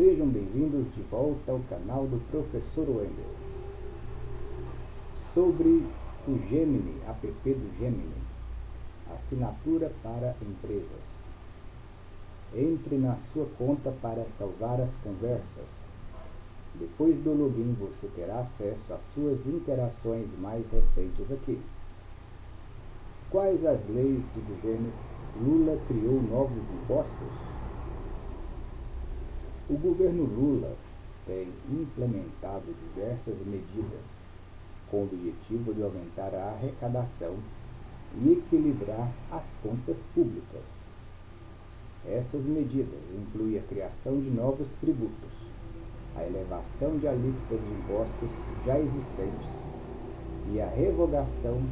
Sejam bem-vindos de volta ao canal do Professor Wendel. Sobre o Gemini, app do Gemini, assinatura para empresas. Entre na sua conta para salvar as conversas. Depois do login você terá acesso às suas interações mais recentes aqui. Quais as leis do governo? Lula criou novos impostos? O governo Lula tem implementado diversas medidas com o objetivo de aumentar a arrecadação e equilibrar as contas públicas. Essas medidas incluem a criação de novos tributos, a elevação de alíquotas de impostos já existentes e a revogação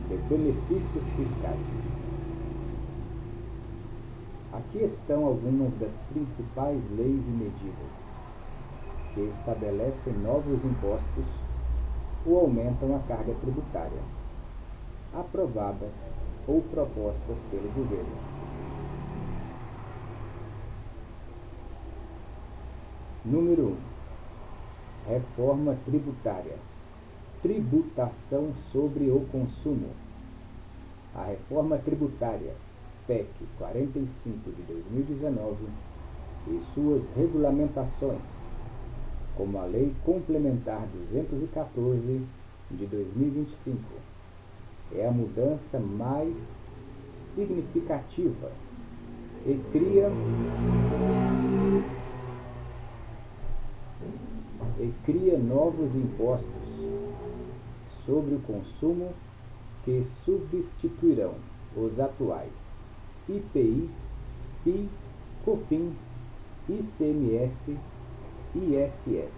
de benefícios fiscais. Aqui estão algumas das principais leis e medidas que estabelecem novos impostos ou aumentam a carga tributária, aprovadas ou propostas pelo governo. Número 1. Reforma tributária. Tributação sobre o consumo. A reforma tributária PEC 45 de 2019 e suas regulamentações, como a Lei Complementar 214 de 2025, é a mudança mais significativa e cria novos impostos sobre o consumo que substituirão os atuais IPI, PIS, COFINS, ICMS e ISS.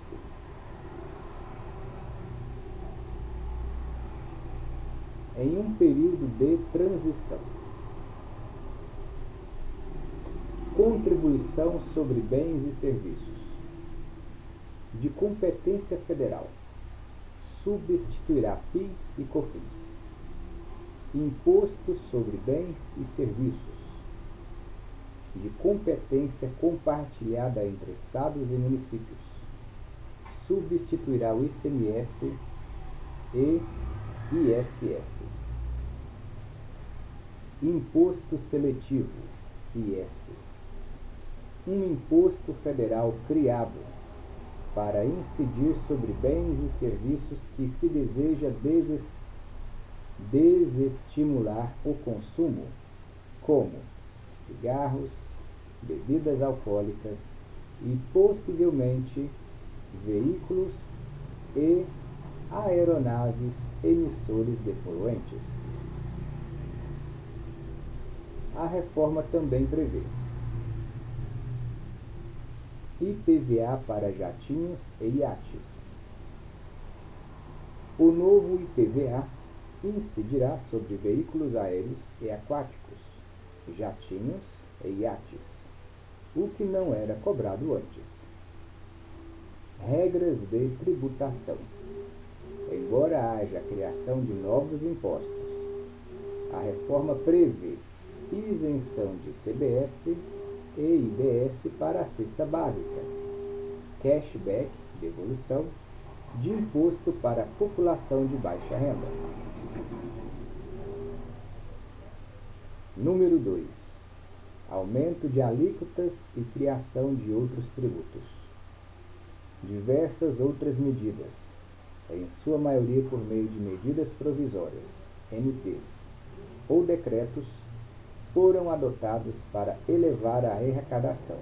Em um período de transição. Contribuição sobre bens e serviços. De competência federal. Substituirá PIS e COFINS. Imposto sobre bens e serviços. De competência compartilhada entre estados e municípios. Substituirá o ICMS e ISS. Imposto seletivo, IS. Um imposto federal criado para incidir sobre bens e serviços que se deseja desestimular o consumo, como cigarros, bebidas alcoólicas e possivelmente veículos e aeronaves emissores de poluentes. A reforma também prevê IPVA para jatinhos e iates. O novo IPVA incidirá sobre veículos aéreos e aquáticos, jatinhos e iates, o que não era cobrado antes. Regras de tributação. Embora haja a criação de novos impostos, a reforma prevê isenção de CBS e IBS para a cesta básica, cashback, devolução, de imposto para a população de baixa renda. Número 2. Aumento de alíquotas e criação de outros tributos. Diversas outras medidas, em sua maioria por meio de medidas provisórias, MPs, ou decretos, foram adotados para elevar a arrecadação.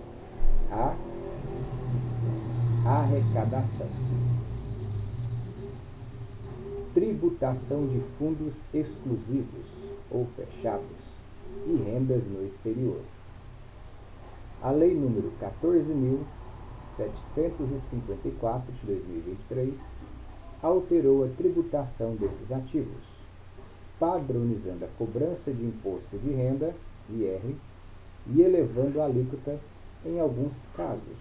Tributação de fundos exclusivos ou fechados e rendas no exterior. A Lei nº 14.754 de 2023 alterou a tributação desses ativos, padronizando a cobrança de imposto de renda, IR, e elevando a alíquota em alguns casos.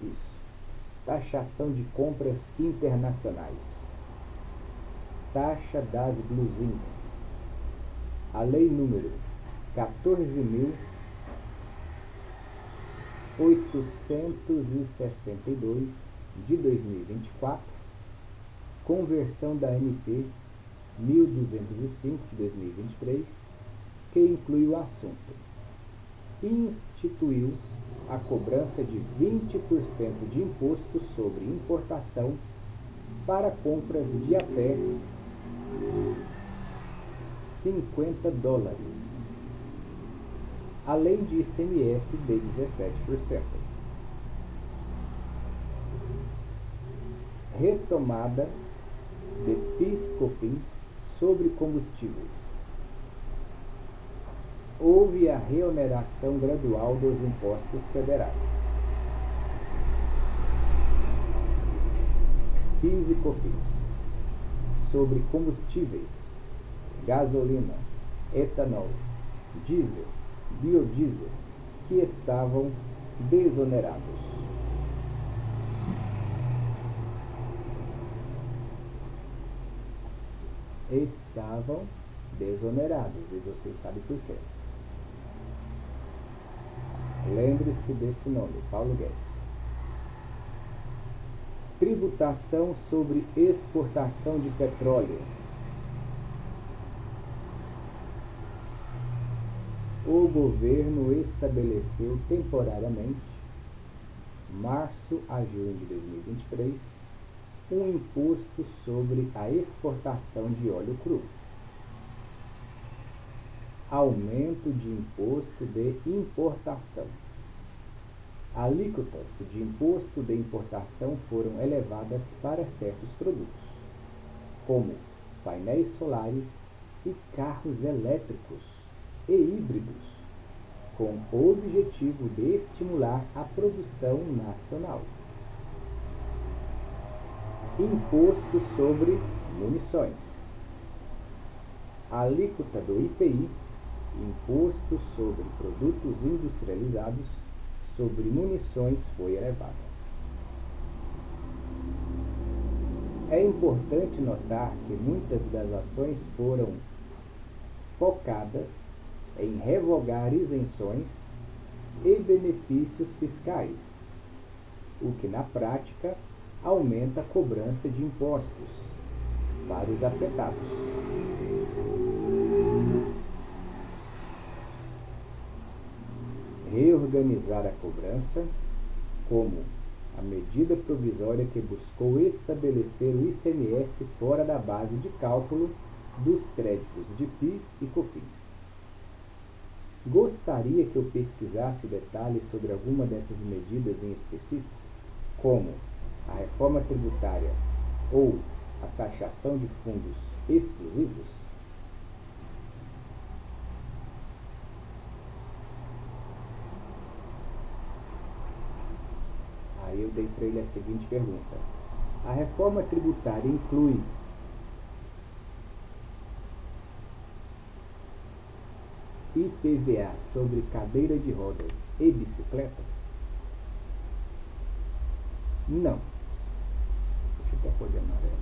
Isso. Taxação de compras internacionais. taxa das blusinhas. A Lei número 14.862 de 2024, conversão da MP 1205 de 2023, que inclui o assunto, instituiu a cobrança de 20% de imposto sobre importação para compras de até $50, além de ICMS de 17%. Retomada de PIS/COFINS sobre combustíveis. Houve a reoneração gradual dos impostos federais. PIS e COFINS sobre combustíveis, gasolina, etanol, diesel, biodiesel, que estavam desonerados. Estavam desonerados, e vocês sabem por quê. Lembre-se desse nome, Paulo Guedes. Tributação sobre exportação de petróleo. O governo estabeleceu temporariamente, março a junho de 2023, um imposto sobre a exportação de óleo cru. Aumento de imposto de importação. Alíquotas de imposto de importação foram elevadas para certos produtos, como painéis solares e carros elétricos e híbridos, com o objetivo de estimular a produção nacional. Imposto sobre munições. Alíquota do IPI, Imposto sobre Produtos Industrializados, sobre munições foi elevada. É importante notar que muitas das ações foram focadas em revogar isenções e benefícios fiscais, o que na prática aumenta a cobrança de impostos para os afetados. Reorganizar a cobrança, como a medida provisória que buscou estabelecer o ICMS fora da base de cálculo dos créditos de PIS e COFINS. Gostaria que eu pesquisasse detalhes sobre alguma dessas medidas em específico, como a reforma tributária ou a taxação de fundos exclusivos? Aí eu dei para ele a seguinte pergunta: a reforma tributária inclui IPVA sobre cadeira de rodas e bicicletas? Não. Deixa eu até pôr de amarelo.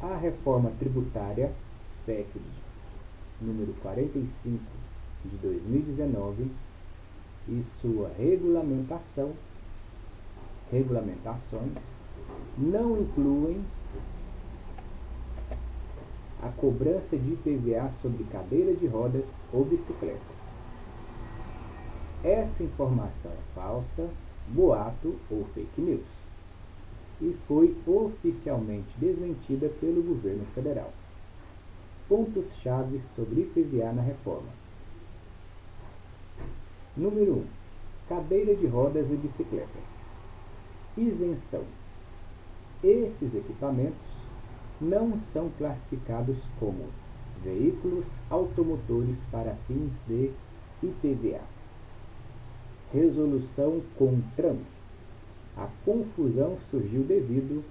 A reforma tributária, PEC número 45 de 2019, e sua regulamentações não incluem a cobrança de IPVA sobre cadeira de rodas ou bicicletas. Essa informação é falsa, boato ou fake news, e foi oficialmente desmentida pelo governo federal. Pontos-chave sobre IPVA na reforma. Número 1. Cadeira de rodas e bicicletas. Isenção. Esses equipamentos não são classificados como veículos automotores para fins de IPVA. Resolução CONTRAN. A confusão surgiu devido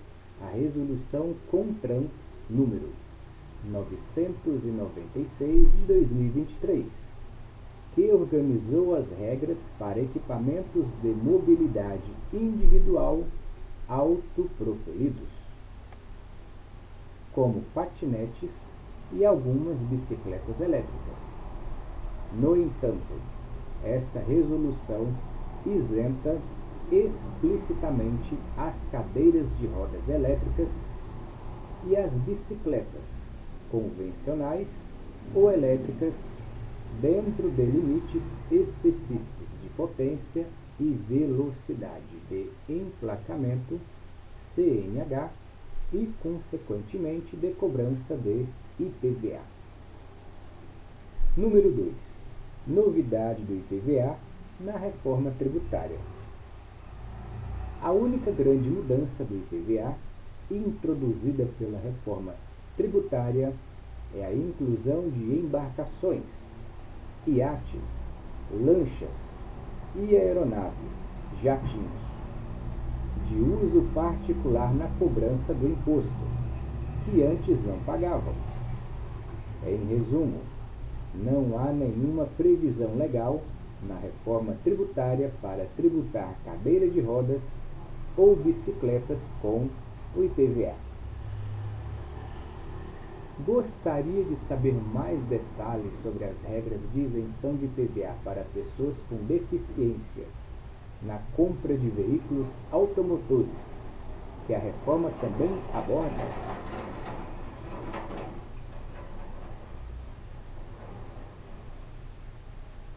à Resolução CONTRAN número 996 de 2023, que organizou as regras para equipamentos de mobilidade individual autopropelidos. como patinetes e algumas bicicletas elétricas. No entanto, essa resolução isenta explicitamente as cadeiras de rodas elétricas e as bicicletas convencionais ou elétricas dentro de limites específicos de potência e velocidade de emplacamento CNH e, consequentemente, de cobrança de IPVA. Número 2. Novidade do IPVA na reforma tributária. A única grande mudança do IPVA introduzida pela reforma tributária é a inclusão de embarcações, iates, lanchas e aeronaves, jatinhos, de uso particular na cobrança do imposto, que antes não pagavam. Em resumo, não há nenhuma previsão legal na reforma tributária para tributar cadeira de rodas ou bicicletas com o IPVA. Gostaria de saber mais detalhes sobre as regras de isenção de IPVA para pessoas com deficiência na compra de veículos automotores, que a reforma também aborda?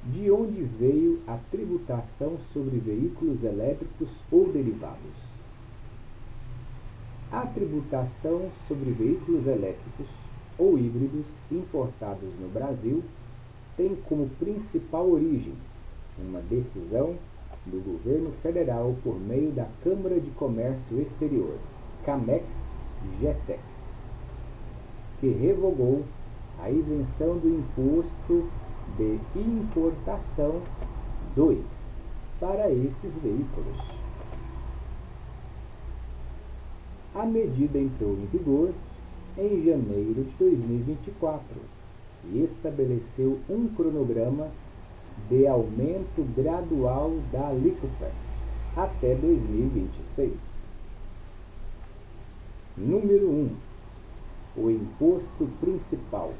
De onde veio a tributação sobre veículos elétricos ou derivados? A tributação sobre veículos elétricos ou híbridos importados no Brasil tem como principal origem uma decisão do governo federal por meio da Câmara de Comércio Exterior, CAMEX-GESEX, que revogou a isenção do imposto de importação 2 para esses veículos. A medida entrou em vigor em janeiro de 2024 e estabeleceu um cronograma de aumento gradual da alíquota até 2026. Número 1. O imposto principal.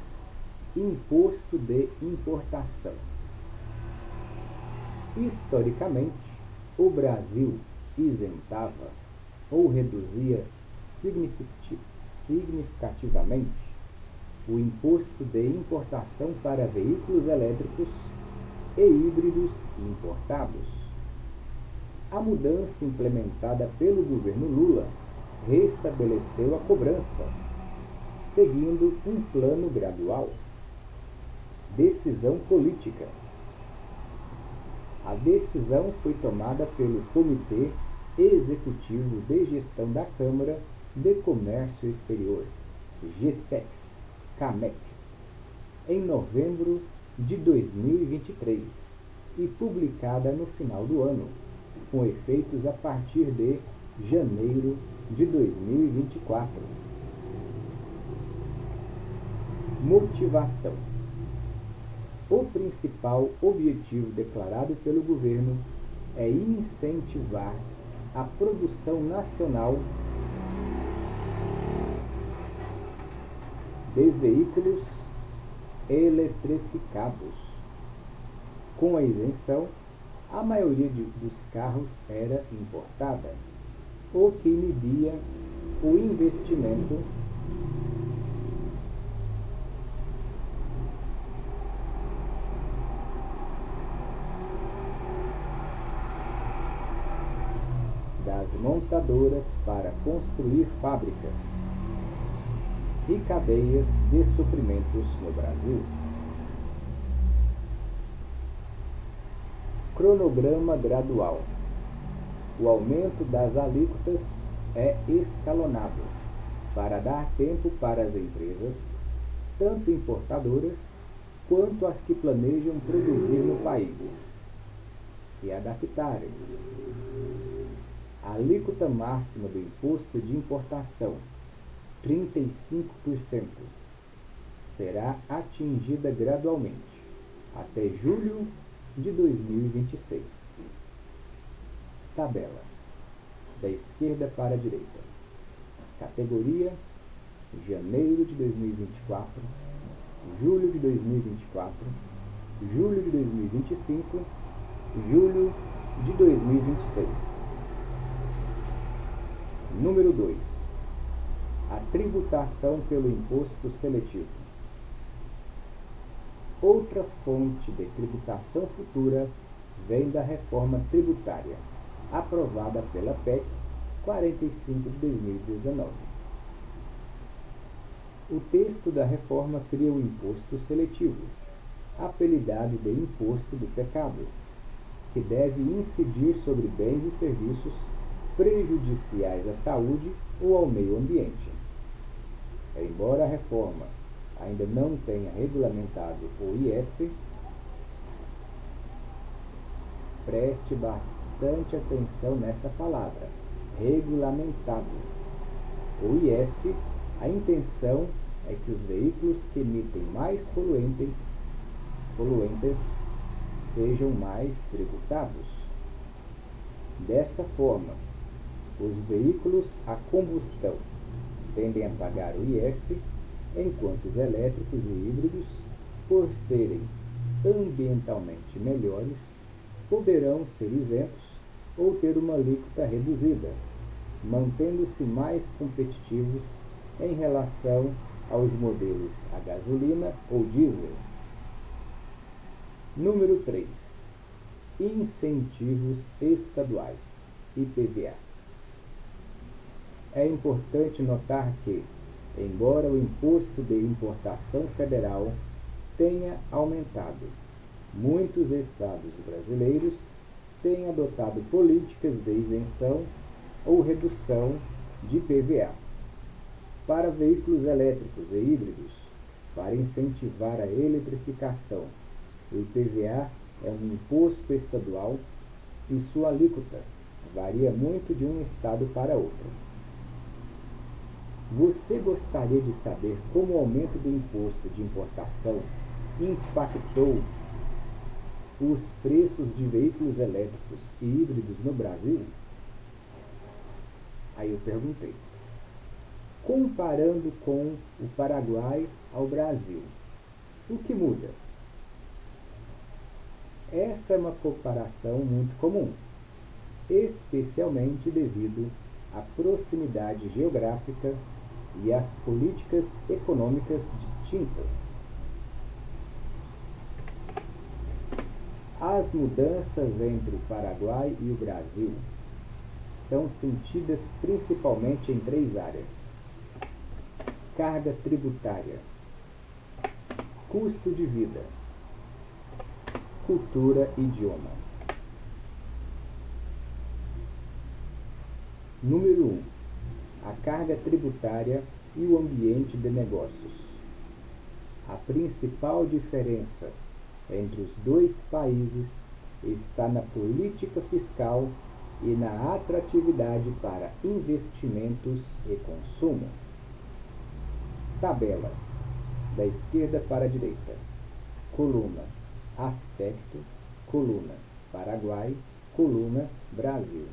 Imposto de importação. Historicamente, o Brasil isentava ou reduzia significativamente o imposto de importação para veículos elétricos e híbridos importados. A mudança implementada pelo governo Lula restabeleceu a cobrança, seguindo um plano gradual. Decisão política. A decisão foi tomada pelo Comitê Executivo de Gestão da Câmara de Comércio Exterior, GESEX, CAMEX, em novembro de 2023 e publicada no final do ano, com efeitos a partir de janeiro de 2024. Motivação. O principal objetivo declarado pelo governo é incentivar a produção nacional de veículos eletrificados. Com a isenção, a maioria dos carros era importada, o que inibia o investimento das montadoras para construir fábricas e cadeias de suprimentos no Brasil. Cronograma gradual. O aumento das alíquotas é escalonado para dar tempo para as empresas, tanto importadoras quanto as que planejam produzir no país, se adaptarem. A alíquota máxima do imposto de importação, 35%, será atingida gradualmente até julho de 2026. Tabela. Da esquerda para a direita. Categoria janeiro de 2024, julho de 2024, julho de 2025, julho de 2026. Número 2. A tributação pelo imposto seletivo. Outra fonte de tributação futura vem da reforma tributária, aprovada pela PEC 45 de 2019. O texto da reforma cria o imposto seletivo, apelidado de imposto do pecado, que deve incidir sobre bens e serviços prejudiciais à saúde ou ao meio ambiente. Embora a reforma ainda não tenha regulamentado o IS, preste bastante atenção nessa palavra, regulamentado. O IS, a intenção é que os veículos que emitem mais poluentes sejam mais tributados. Dessa forma, os veículos a combustão tendem a pagar o IS, enquanto os elétricos e híbridos, por serem ambientalmente melhores, poderão ser isentos ou ter uma alíquota reduzida, mantendo-se mais competitivos em relação aos modelos a gasolina ou diesel. Número 3. Incentivos estaduais, IPVA. É importante notar que, embora o imposto de importação federal tenha aumentado, muitos estados brasileiros têm adotado políticas de isenção ou redução de IPVA para veículos elétricos e híbridos, para incentivar a eletrificação. O IPVA é um imposto estadual e sua alíquota varia muito de um estado para outro. Você gostaria de saber como o aumento do imposto de importação impactou os preços de veículos elétricos e híbridos no Brasil? Aí eu perguntei. Comparando com o Paraguai ao Brasil, o que muda? Essa é uma comparação muito comum, especialmente devido à proximidade geográfica e às políticas econômicas distintas. As mudanças entre o Paraguai e o Brasil são sentidas principalmente em 3 áreas: carga tributária, custo de vida, cultura e idioma. Número 1. A carga tributária e o ambiente de negócios. A principal diferença entre os dois países está na política fiscal e na atratividade para investimentos e consumo. Tabela, da esquerda para a direita. Coluna, aspecto, coluna, Paraguai, coluna, Brasil.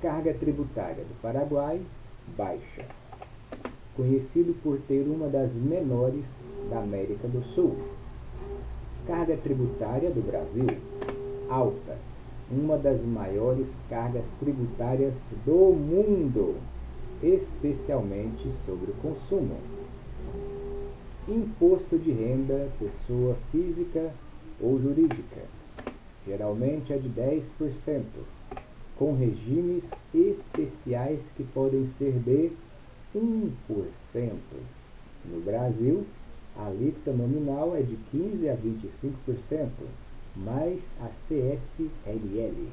Carga tributária do Paraguai, baixa, conhecido por ter uma das menores da América do Sul. Carga tributária do Brasil, alta, uma das maiores cargas tributárias do mundo, especialmente sobre o consumo. Imposto de renda, pessoa física ou jurídica, geralmente é de 10%, com regimes especiais que podem ser de 1%. No Brasil, a alíquota nominal é de 15% a 25%, mais a CSLL,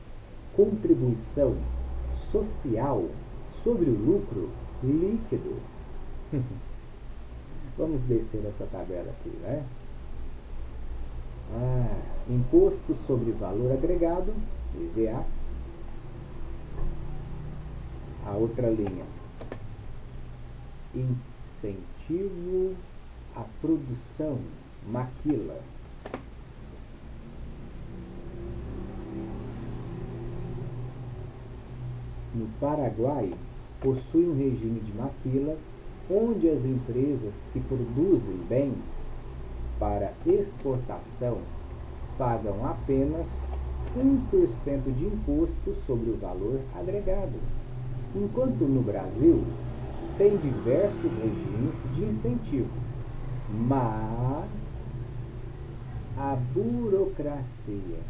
contribuição social sobre o lucro líquido. Vamos descer essa tabela aqui, né? Imposto sobre valor agregado, IVA. A outra linha, incentivo à produção, maquila. No Paraguai, possui um regime de maquila, onde as empresas que produzem bens para exportação pagam apenas 1% de imposto sobre o valor agregado, enquanto no Brasil tem diversos regimes de incentivo, mas a burocracia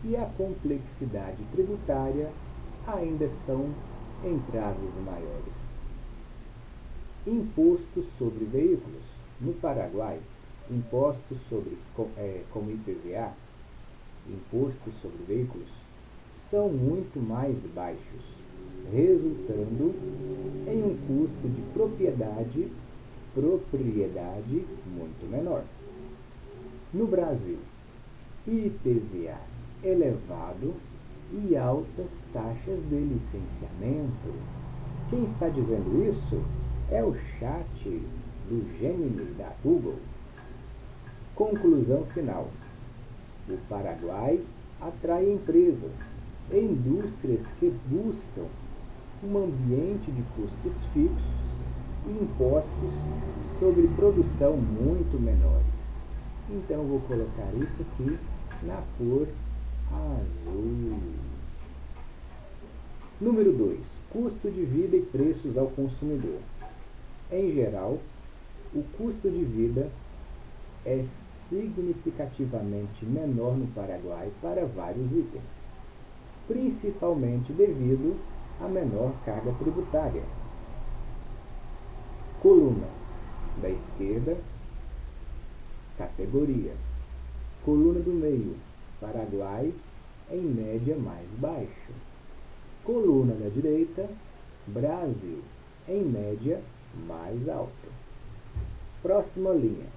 e a complexidade tributária ainda são entraves maiores. Impostos sobre veículos. No Paraguai, impostos sobre, como IPVA, impostos sobre veículos, são muito mais baixos, resultando em um custo de propriedade muito menor. No Brasil, IPVA elevado e altas taxas de licenciamento. Quem está dizendo isso é o chat do Gemini da Google. Conclusão final. O Paraguai atrai empresas e indústrias que buscam um ambiente de custos fixos e impostos sobre produção muito menores. Então eu vou colocar isso aqui na cor azul. Número 2. Custo de vida e preços ao consumidor. Em geral, o custo de vida é significativamente menor no Paraguai para vários itens, principalmente devido à menor carga tributária. Coluna da esquerda, categoria. Coluna do meio, Paraguai, em média mais baixo. Coluna da direita, Brasil, em média mais alto. Próxima linha,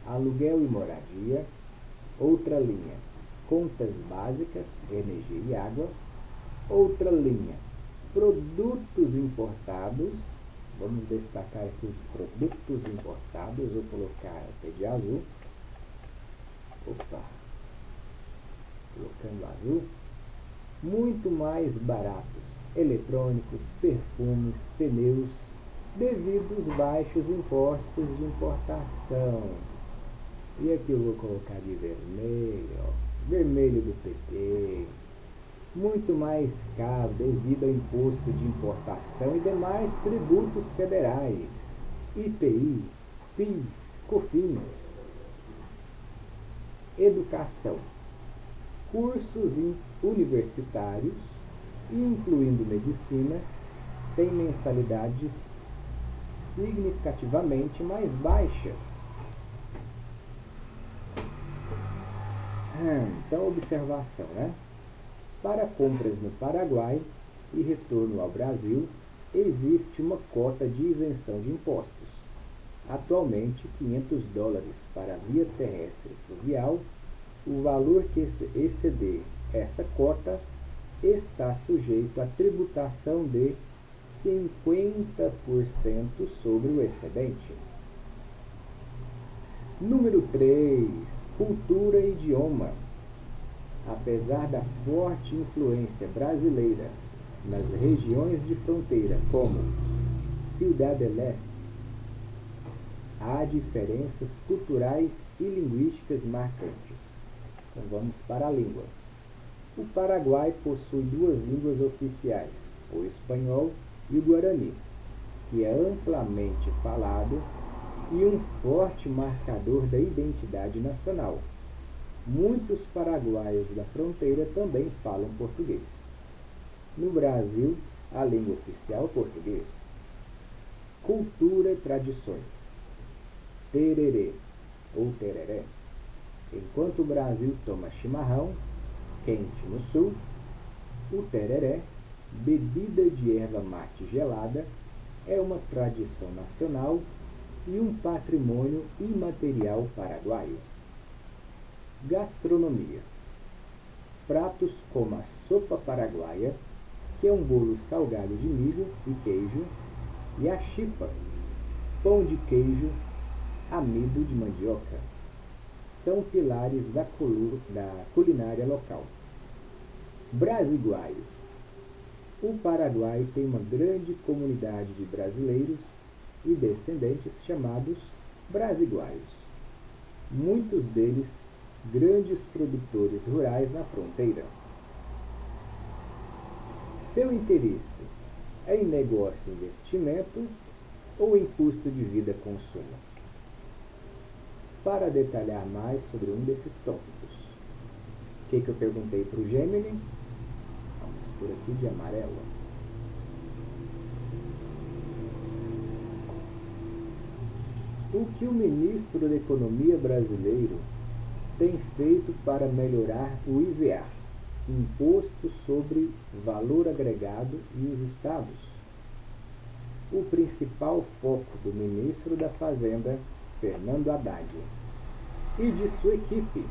aluguel e moradia. Outra linha, contas básicas, energia e água. Outra linha, produtos importados. Vamos destacar aqui os produtos importados. Vou colocar até de azul. Colocando azul. Muito mais baratos. Eletrônicos, perfumes, pneus, devido aos baixos impostos de importação. E aqui eu vou colocar de vermelho, vermelho do PT. Muito mais caro devido ao imposto de importação e demais tributos federais, IPI, PIS, COFINS. Educação. Cursos universitários, incluindo medicina, têm mensalidades significativamente mais baixas. Então, observação, né? Para compras no Paraguai e retorno ao Brasil, existe uma cota de isenção de impostos. Atualmente, $500 para a via terrestre e fluvial. O valor que exceder essa cota está sujeito à tributação de 50% sobre o excedente. Número 3. Cultura e idioma. Apesar da forte influência brasileira nas regiões de fronteira, como Ciudad del Este, há diferenças culturais e linguísticas marcantes. Então vamos para a língua. O Paraguai possui duas línguas oficiais, o espanhol e o guarani, que é amplamente falado e um forte marcador da identidade nacional. Muitos paraguaios da fronteira também falam português. No Brasil, a língua oficial é o português. Cultura e tradições. Tererê ou tereré. Enquanto o Brasil toma chimarrão, quente no sul, o tereré, bebida de erva mate gelada, é uma tradição nacional e um patrimônio imaterial paraguaio. Gastronomia. Pratos como a sopa paraguaia, que é um bolo salgado de milho e queijo, e a chipa, pão de queijo, amido de mandioca, são pilares da culinária local. Brasiguaios. O Paraguai tem uma grande comunidade de brasileiros e descendentes chamados brasiguaios, muitos deles grandes produtores rurais na fronteira. Seu interesse é em negócio e investimento ou em custo de vida e consumo? Para detalhar mais sobre um desses tópicos, o que eu perguntei para o Gemini? Vamos por aqui de amarelo. O que o ministro da Economia brasileiro tem feito para melhorar o IVA, Imposto sobre Valor Agregado, e os estados? O principal foco do ministro da Fazenda, Fernando Haddad, e de sua equipe,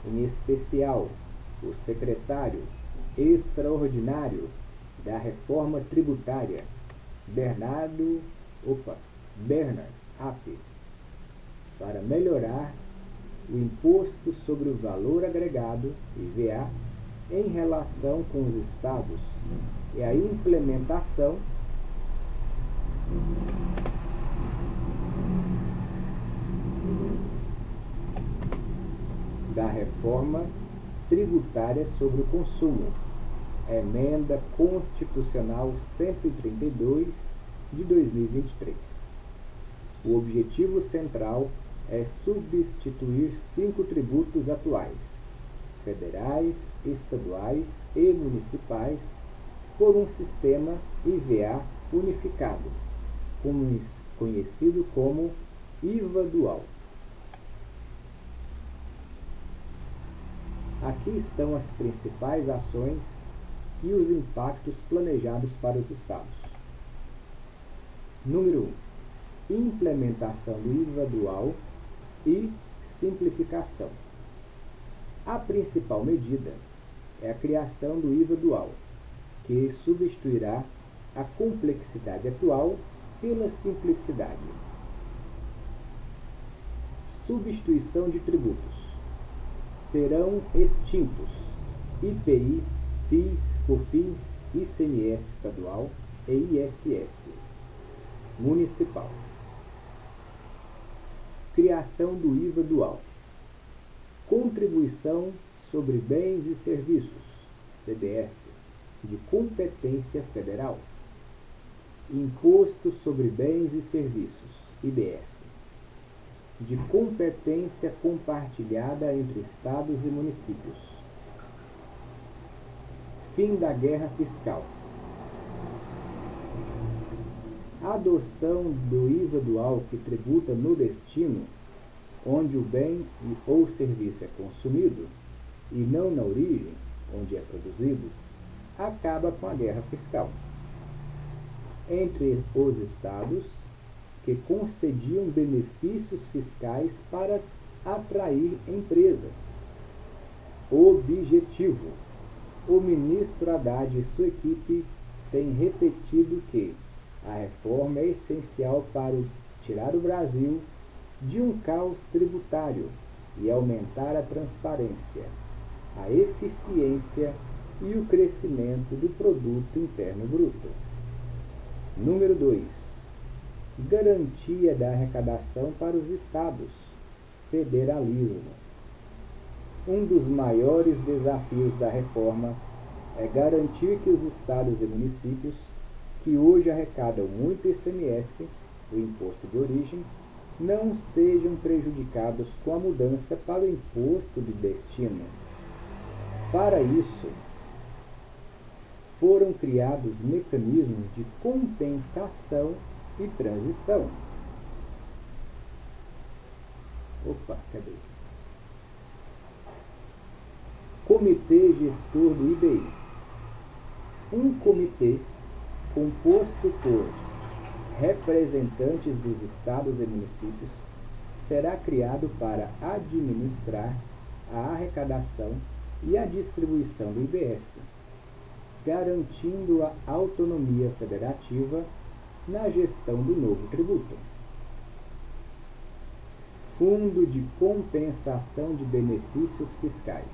em especial o secretário extraordinário da Reforma Tributária, Bernard App, para melhorar o Imposto sobre o Valor Agregado, IVA, em relação com os estados e a implementação da Reforma Tributária sobre o Consumo, Emenda Constitucional 132 de 2023. O objetivo central é substituir 5 tributos atuais, federais, estaduais e municipais, por um sistema IVA unificado, conhecido como IVA dual. Aqui estão as principais ações e os impactos planejados para os estados. Número 1. Implementação do IVA dual e simplificação. A principal medida é a criação do IVA dual, que substituirá a complexidade atual pela simplicidade. Substituição de tributos. Serão extintos IPI, PIS, COFINS, ICMS estadual e ISS municipal. Criação do IVA dual. Contribuição sobre bens e serviços, CBS, de competência federal. Imposto sobre bens e serviços, IBS, de competência compartilhada entre estados e municípios. Fim da guerra fiscal. A adoção do IVA dual, que tributa no destino, onde o bem ou serviço é consumido, e não na origem, onde é produzido, acaba com a guerra fiscal entre os estados, que concediam benefícios fiscais para atrair empresas. Objetivo: o ministro Haddad e sua equipe têm repetido que a reforma é essencial para tirar o Brasil de um caos tributário e aumentar a transparência, a eficiência e o crescimento do produto interno bruto. Número 2. Garantia da arrecadação para os estados. Federalismo. Um dos maiores desafios da reforma é garantir que os estados e municípios, que hoje arrecadam muito ICMS, o imposto de origem, não sejam prejudicados com a mudança para o imposto de destino. Para isso, foram criados mecanismos de compensação e transição. Comitê Gestor do IBI. Um comitê composto por representantes dos estados e municípios será criado para administrar a arrecadação e a distribuição do IBS, garantindo a autonomia federativa na gestão do novo tributo. Fundo de Compensação de Benefícios Fiscais,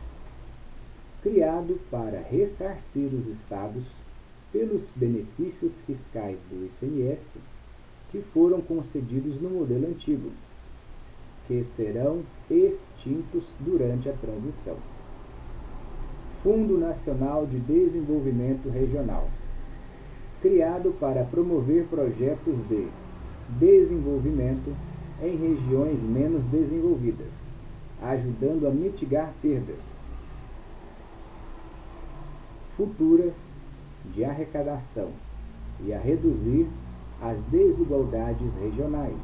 criado para ressarcir os estados pelos benefícios fiscais do ICMS que foram concedidos no modelo antigo, que serão extintos durante a transição. Fundo Nacional de Desenvolvimento Regional, criado para promover projetos de desenvolvimento em regiões menos desenvolvidas, ajudando a mitigar perdas futuras de arrecadação e a reduzir as desigualdades regionais.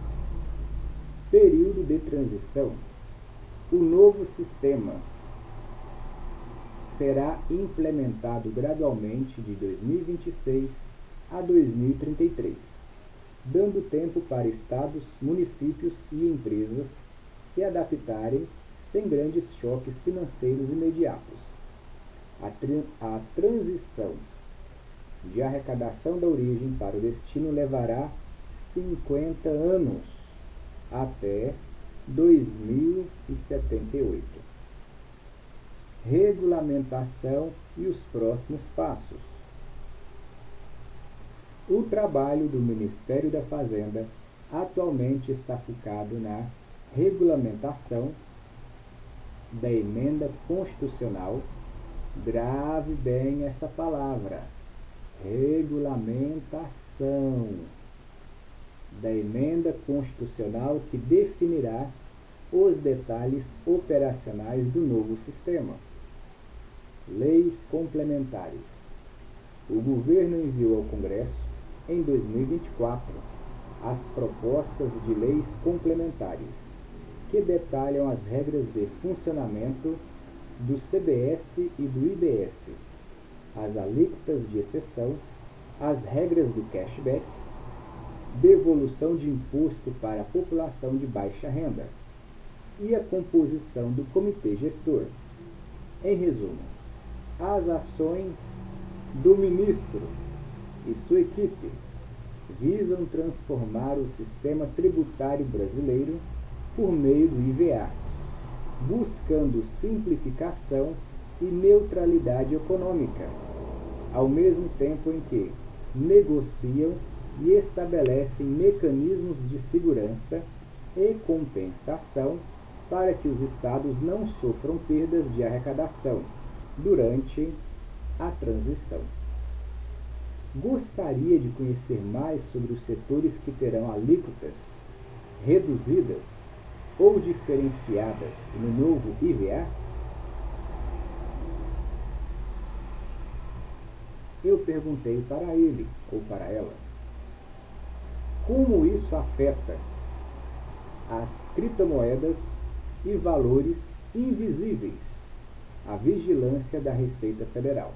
Período de transição. O novo sistema será implementado gradualmente de 2026 a 2033, dando tempo para estados, municípios e empresas se adaptarem sem grandes choques financeiros imediatos. A transição de arrecadação da origem para o destino levará 50 anos, até 2078. Regulamentação e os próximos passos. O trabalho do Ministério da Fazenda atualmente está focado na regulamentação da emenda constitucional. Grave bem essa palavra, regulamentação da emenda constitucional que definirá os detalhes operacionais do novo sistema. Leis complementares. O governo enviou ao Congresso, em 2024, as propostas de leis complementares, que detalham as regras de funcionamento do CBS e do IBS, as alíquotas de exceção, as regras do cashback, devolução de imposto para a população de baixa renda e a composição do comitê gestor. Em resumo, as ações do ministro e sua equipe visam transformar o sistema tributário brasileiro por meio do IVA, buscando simplificação e neutralidade econômica, ao mesmo tempo em que negociam e estabelecem mecanismos de segurança e compensação para que os estados não sofram perdas de arrecadação durante a transição. Gostaria de conhecer mais sobre os setores que terão alíquotas reduzidas ou diferenciadas no novo IVA? Eu perguntei para ele ou para ela como isso afeta as criptomoedas e valores invisíveis à vigilância da Receita Federal.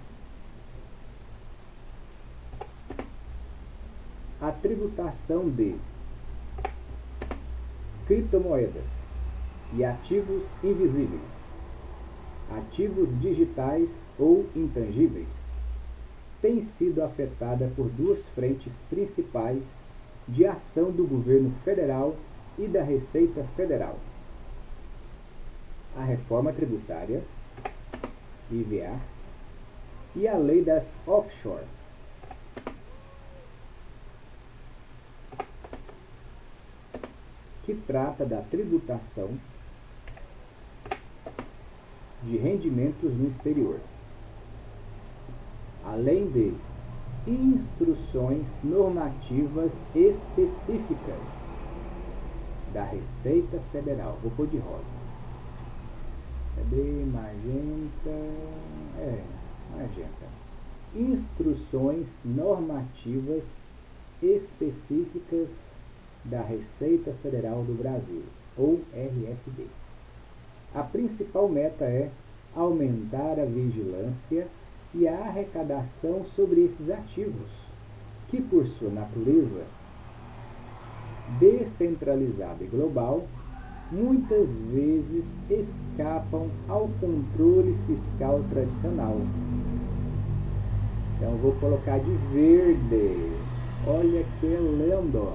A tributação de criptomoedas e ativos invisíveis, ativos digitais ou intangíveis, tem sido afetada por duas frentes principais de ação do governo federal e da Receita Federal: a reforma tributária, IVA, e a lei das offshore. Que trata da tributação de rendimentos no exterior, além de instruções normativas específicas da Receita Federal. Vou pôr de rosa. Cadê? Magenta. Magenta. Instruções normativas específicas da Receita Federal do Brasil, ou RFB. A principal meta é aumentar a vigilância e a arrecadação sobre esses ativos, que por sua natureza descentralizada e global, muitas vezes escapam ao controle fiscal tradicional. Então vou colocar de verde. Olha que lindo!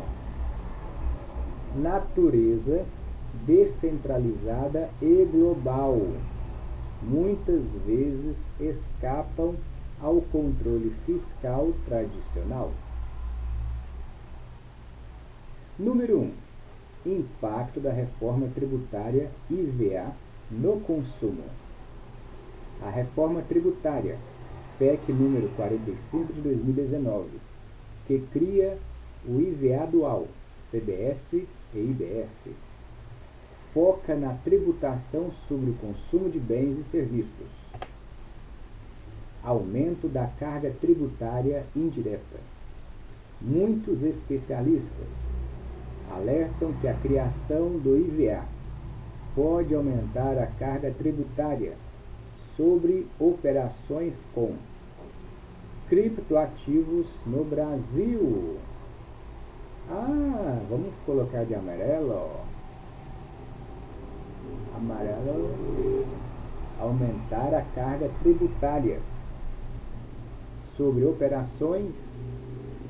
Natureza descentralizada e global, muitas vezes escapam ao controle fiscal tradicional. Número 1. Impacto da reforma tributária IVA no consumo. A reforma tributária, PEC número 45 de 2019, que cria o IVA dual, CBS e IBS, foca na tributação sobre o consumo de bens e serviços. Aumento da carga tributária indireta. Muitos especialistas alertam que a criação do IVA pode aumentar a carga tributária sobre operações com criptoativos no Brasil. Vamos colocar de amarelo. Amarelo. Aumentar a carga tributária sobre operações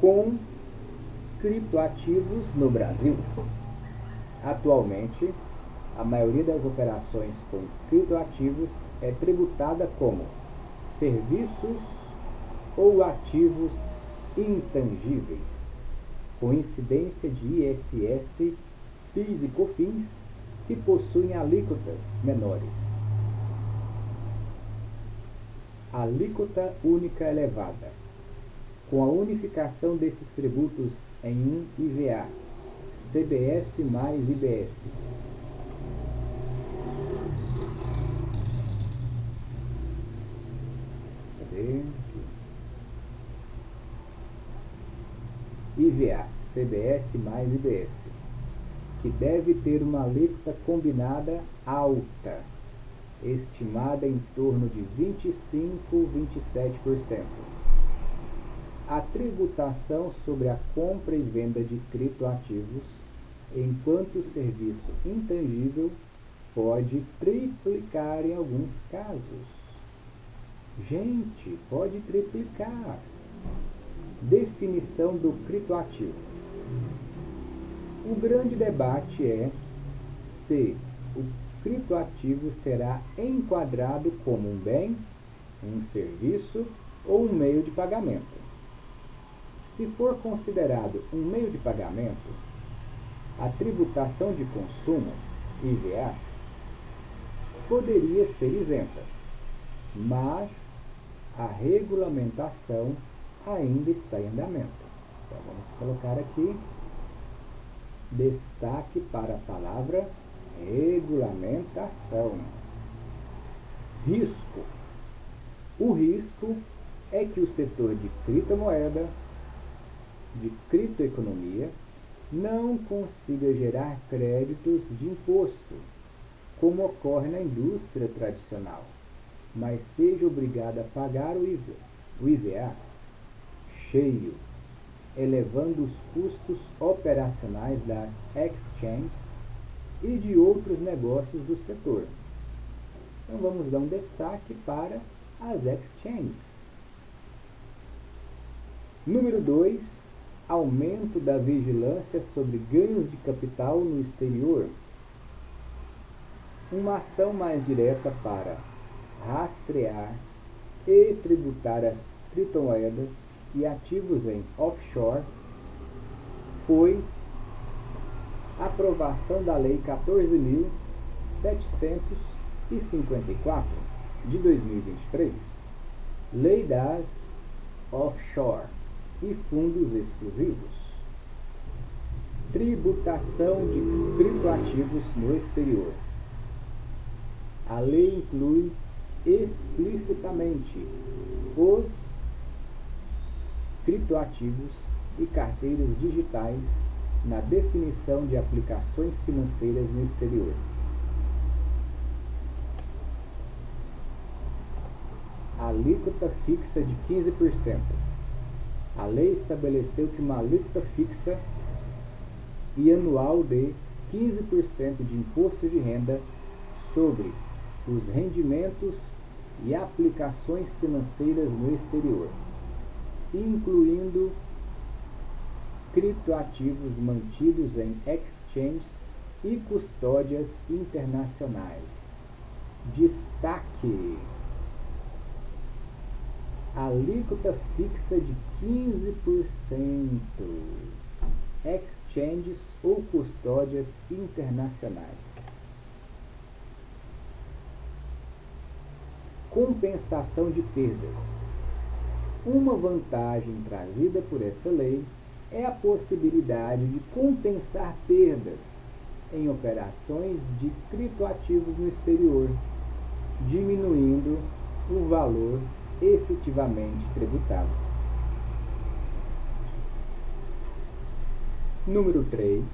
com criptoativos no Brasil. Atualmente, a maioria das operações com criptoativos é tributada como serviços ou ativos intangíveis, com incidência de ISS, PIS e COFINS, que possuem alíquotas menores. Alíquota única elevada. Com a unificação desses tributos em um IVA, CBS mais IBS. IVA, CBS mais IBS, que deve ter uma alíquota combinada alta, estimada em torno de 25-27%. A tributação sobre a compra e venda de criptoativos, enquanto serviço intangível, pode triplicar em alguns casos. Gente, pode triplicar. Definição do criptoativo. O grande debate é se o criptoativo será enquadrado como um bem, um serviço ou um meio de pagamento. Se for considerado um meio de pagamento, a tributação de consumo, IVA, poderia ser isenta, mas a regulamentação ainda está em andamento. Então vamos colocar aqui destaque para a palavra regulamentação. Risco. O risco é que o setor de criptomoeda, de criptoeconomia, não consiga gerar créditos de imposto, como ocorre na indústria tradicional, mas seja obrigado a pagar o IVA cheio, elevando os custos operacionais das exchanges e de outros negócios do setor. Então vamos dar um destaque para as exchanges. Número 2. Aumento da vigilância sobre ganhos de capital no exterior. Uma ação mais direta para rastrear e tributar as criptomoedas e ativos em offshore foi a aprovação da Lei 14.754 de 2023, Lei das Offshore e Fundos Exclusivos. Tributação de criptoativos no exterior. A lei inclui explicitamente os criptoativos e carteiras digitais na definição de aplicações financeiras no exterior. Alíquota fixa de 15%. A lei estabeleceu que uma alíquota fixa e anual de 15% de imposto de renda sobre os rendimentos e aplicações financeiras no exterior, incluindo criptoativos mantidos em exchanges e custódias internacionais. Destaque: alíquota fixa de 15%, exchanges ou custódias internacionais. Compensação de perdas. Uma vantagem trazida por essa lei é a possibilidade de compensar perdas em operações de criptoativos no exterior, diminuindo o valor efetivamente tributado. Número 3.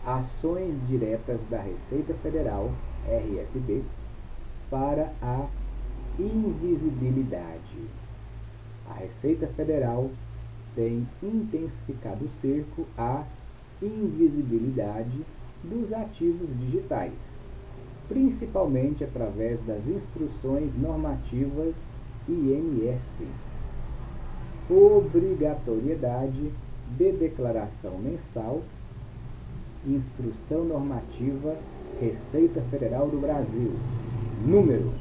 Ações diretas da Receita Federal, RFB, para a invisibilidade. A Receita Federal tem intensificado o cerco à invisibilidade dos ativos digitais, principalmente através das instruções normativas INS, obrigatoriedade de declaração mensal, Instrução Normativa Receita Federal do Brasil, número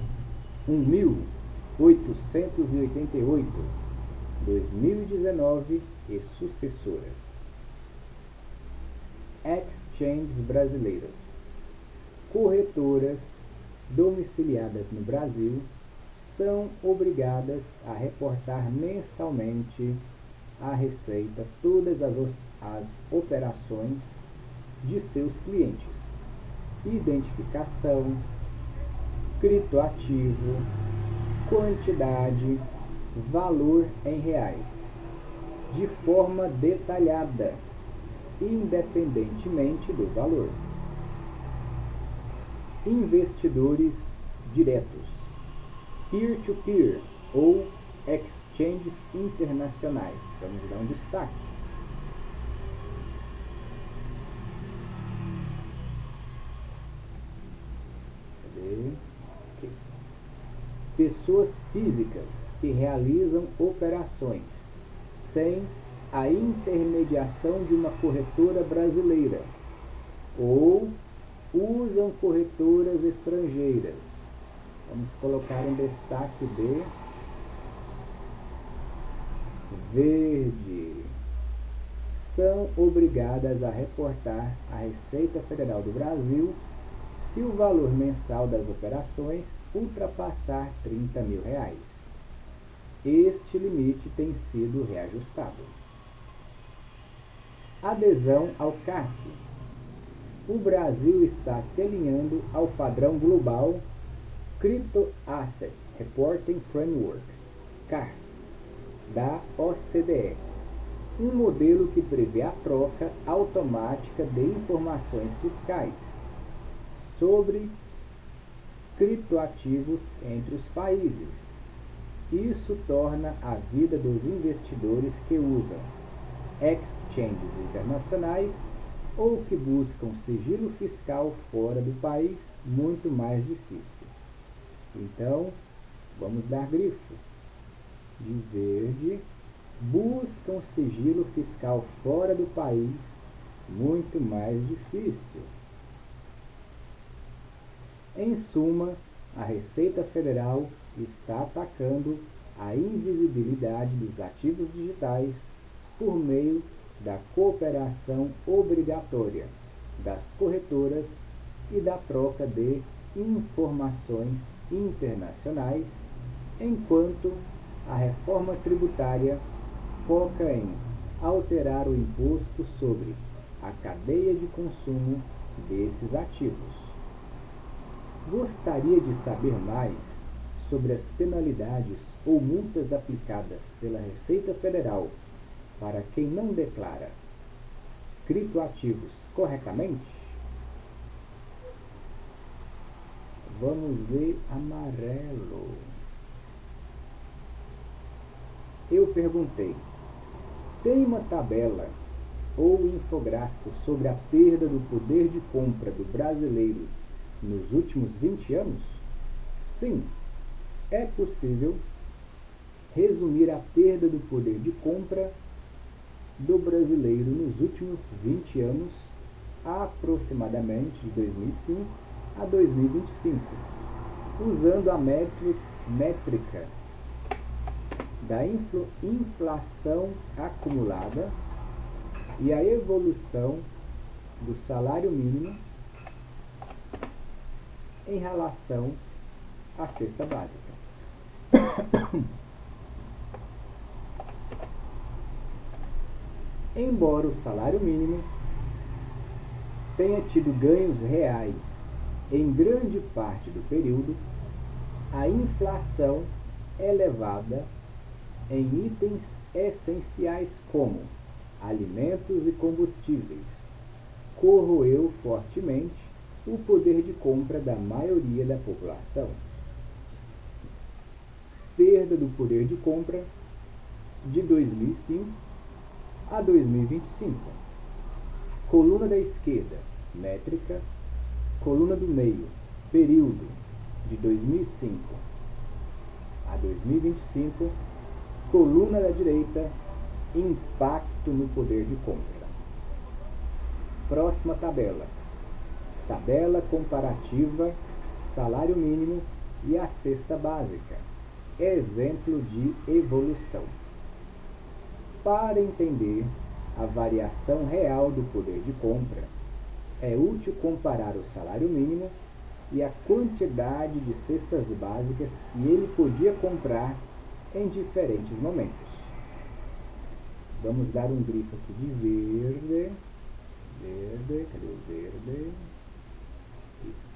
1.888, 2019 e sucessoras. Exchanges brasileiras. Corretoras domiciliadas no Brasil são obrigadas a reportar mensalmente à Receita todas as operações de seus clientes, identificação, criptoativo, quantidade, valor em reais, de forma detalhada, independentemente do valor. Investidores diretos, peer-to-peer ou exchanges internacionais. Vamos dar um destaque. Okay. Pessoas físicas que realizam operações sem a intermediação de uma corretora brasileira ou usam corretoras estrangeiras. Vamos colocar um destaque de verde. São obrigadas a reportar à Receita Federal do Brasil se o valor mensal das operações ultrapassar R$30 mil. Este limite tem sido reajustado. Adesão ao CARF. O Brasil está se alinhando ao padrão global Crypto Asset Reporting Framework, CARF, da OCDE, um modelo que prevê a troca automática de informações fiscais sobre criptoativos entre os países. Isso torna a vida dos investidores que usam exchanges internacionais ou que buscam sigilo fiscal fora do país muito mais difícil. Então, vamos dar grifo de verde. Buscam sigilo fiscal fora do país muito mais difícil. Em suma, a Receita Federal está atacando a invisibilidade dos ativos digitais por meio da cooperação obrigatória das corretoras e da troca de informações internacionais, enquanto a reforma tributária foca em alterar o imposto sobre a cadeia de consumo desses ativos. Gostaria de saber mais sobre as penalidades ou multas aplicadas pela Receita Federal para quem não declara criptoativos corretamente? Vamos ler amarelo. Eu perguntei: tem uma tabela ou infográfico sobre a perda do poder de compra do brasileiro nos últimos 20 anos? Sim, é possível resumir a perda do poder de compra do brasileiro nos últimos 20 anos, aproximadamente de 2005 a 2025, usando a métrica da inflação acumulada e a evolução do salário mínimo em relação à cesta básica. Embora o salário mínimo tenha tido ganhos reais em grande parte do período, a inflação elevada em itens essenciais como alimentos e combustíveis corroeu fortemente o poder de compra da maioria da população. Perda do poder de compra de 2005 a 2025. Coluna da esquerda, métrica. Coluna do meio, período de 2005 a 2025. Coluna da direita, impacto no poder de compra. Próxima tabela. Tabela comparativa, salário mínimo e a cesta básica. Exemplo de evolução. Para entender a variação real do poder de compra, é útil comparar o salário mínimo e a quantidade de cestas básicas que ele podia comprar em diferentes momentos. Vamos dar um grifo aqui de verde. Verde, cadê o verde? Isso.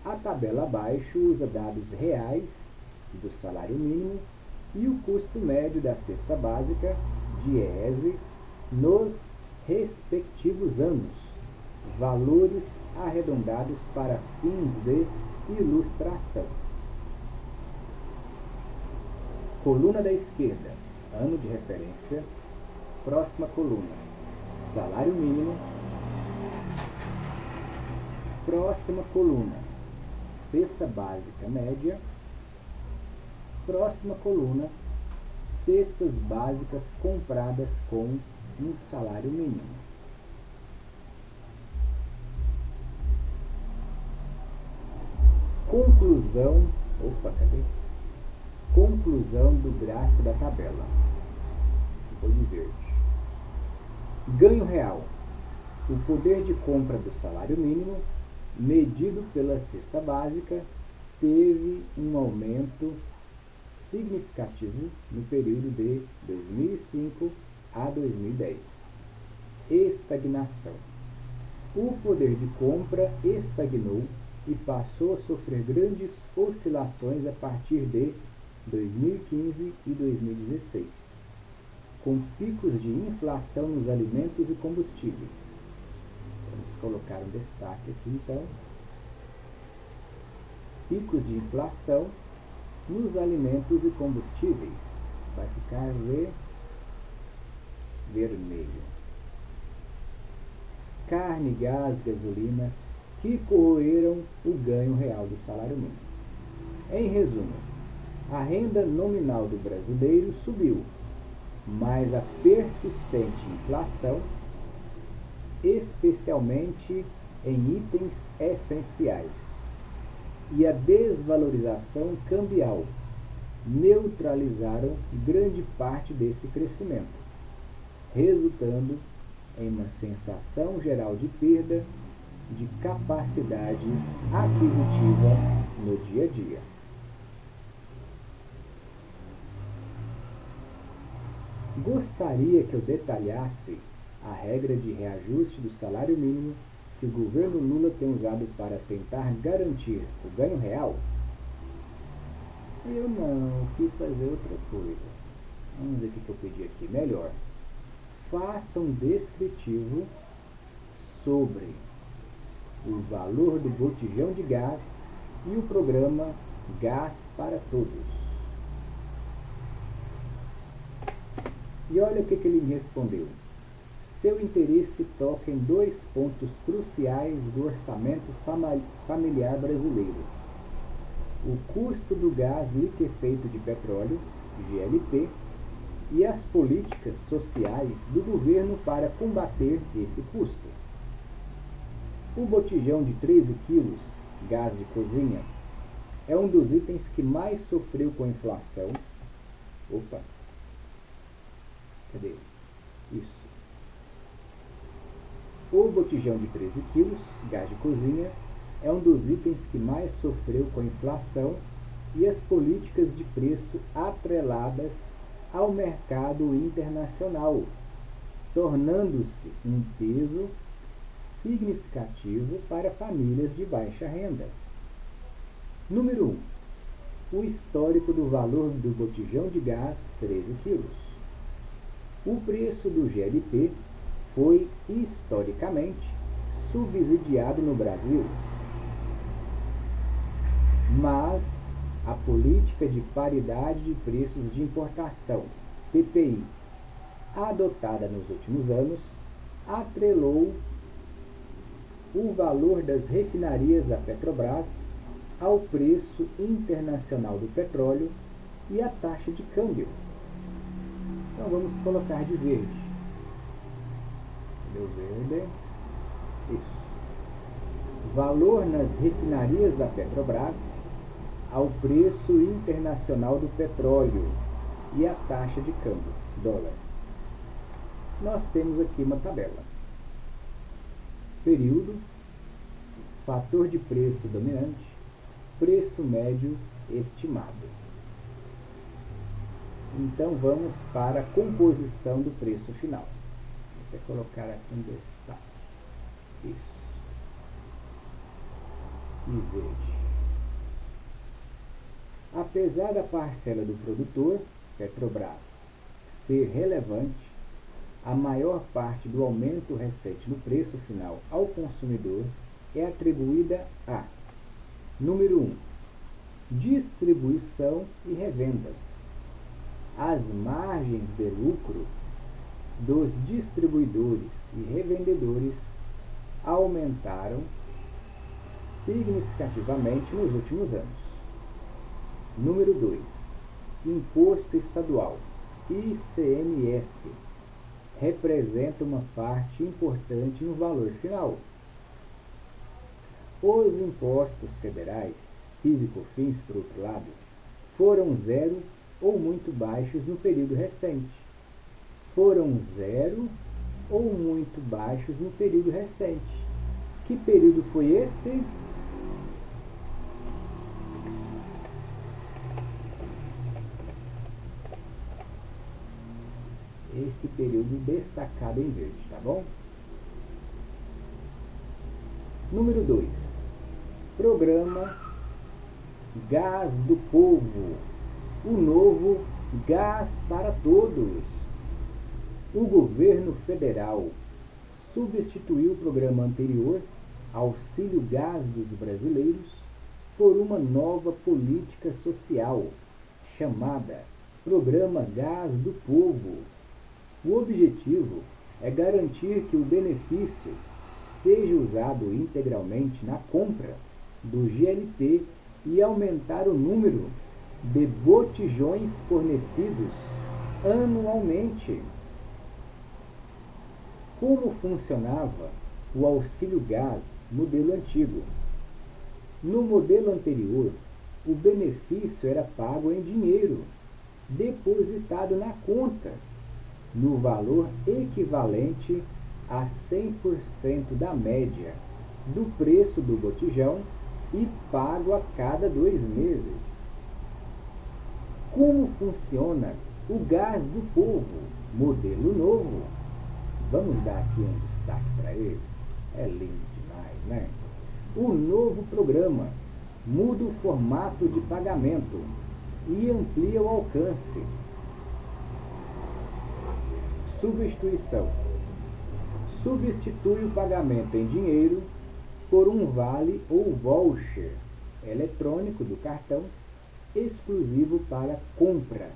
A tabela abaixo usa dados reais do salário mínimo e o custo médio da cesta básica, DIEESE, nos respectivos anos, valores arredondados para fins de ilustração. Coluna da esquerda, ano de referência. Próxima coluna, salário mínimo. Próxima coluna, cesta básica média. Próxima coluna, cestas básicas compradas com um salário mínimo. Conclusão do gráfico da tabela. Ficou de verde. Ganho real. O poder de compra do salário mínimo, medido pela cesta básica, teve um aumento significativo no período de 2005 a 2010. Estagnação. O poder de compra estagnou e passou a sofrer grandes oscilações a partir de 2015 e 2016, com picos de inflação nos alimentos e combustíveis. Vamos colocar um destaque aqui, então. Picos de inflação nos alimentos e combustíveis. Vai ficar vermelho. Carne, gás, gasolina, que corroeram o ganho real do salário mínimo. Em resumo, a renda nominal do brasileiro subiu, mas a persistente inflação, especialmente em itens essenciais, e a desvalorização cambial neutralizaram grande parte desse crescimento, resultando em uma sensação geral de perda de capacidade aquisitiva no dia a dia. Gostaria que eu detalhasse a regra de reajuste do salário mínimo que o governo Lula tem usado para tentar garantir o ganho real? Eu não quis fazer outra coisa. Vamos ver o que eu pedi aqui. Melhor, faça um descritivo sobre o valor do botijão de gás e o programa Gás para Todos. E olha o que ele me respondeu. Seu interesse toca em dois pontos cruciais do orçamento familiar brasileiro: o custo do gás liquefeito de petróleo, GLP, e as políticas sociais do governo para combater esse custo. O botijão de 13 quilos, gás de cozinha, é um dos itens que mais sofreu com a inflação. Opa! Cadê? Isso. O botijão de 13 quilos, gás de cozinha, é um dos itens que mais sofreu com a inflação e as políticas de preço atreladas ao mercado internacional, tornando-se um peso significativo para famílias de baixa renda. Número 1. O histórico do valor do botijão de gás 13 quilos. O preço do GLP foi historicamente subsidiado no Brasil, mas a política de paridade de preços de importação, PPI, adotada nos últimos anos, atrelou o valor das refinarias da Petrobras ao preço internacional do petróleo e à taxa de câmbio. Então vamos colocar de verde. Deu verde. Isso. Valor nas refinarias da Petrobras ao preço internacional do petróleo e a taxa de câmbio, dólar. Nós temos aqui uma tabela. Período, fator de preço dominante, preço médio estimado. Então vamos para a composição do preço final. Vou até colocar aqui um destaque. Isso. E verde. Apesar da parcela do produtor, Petrobras, ser relevante, a maior parte do aumento recente no preço final ao consumidor é atribuída a: número 1. Distribuição e revenda. As margens de lucro dos distribuidores e revendedores aumentaram significativamente nos últimos anos. Número 2. Imposto estadual, ICMS, representa uma parte importante no valor final. Os impostos federais, PIS e COFINS, por outro lado, foram zero ou muito baixos no período recente. Que período foi esse? Esse período destacado em verde, tá bom? Número 2. Programa Gás do Povo. O novo Gás para Todos. O governo federal substituiu o programa anterior, Auxílio Gás dos Brasileiros, por uma nova política social, chamada Programa Gás do Povo. O objetivo é garantir que o benefício seja usado integralmente na compra do GLP e aumentar o número de botijões fornecidos anualmente. Como funcionava o auxílio gás modelo antigo? No modelo anterior, o benefício era pago em dinheiro, depositado na conta, no valor equivalente a 100% da média do preço do botijão e pago a cada 2 meses. Como funciona o Gás do Povo, modelo novo? Vamos dar aqui um destaque para ele. É lindo demais, né? O novo programa muda o formato de pagamento e amplia o alcance. Substituição. Substitui o pagamento em dinheiro por um vale ou voucher eletrônico do cartão exclusivo para compra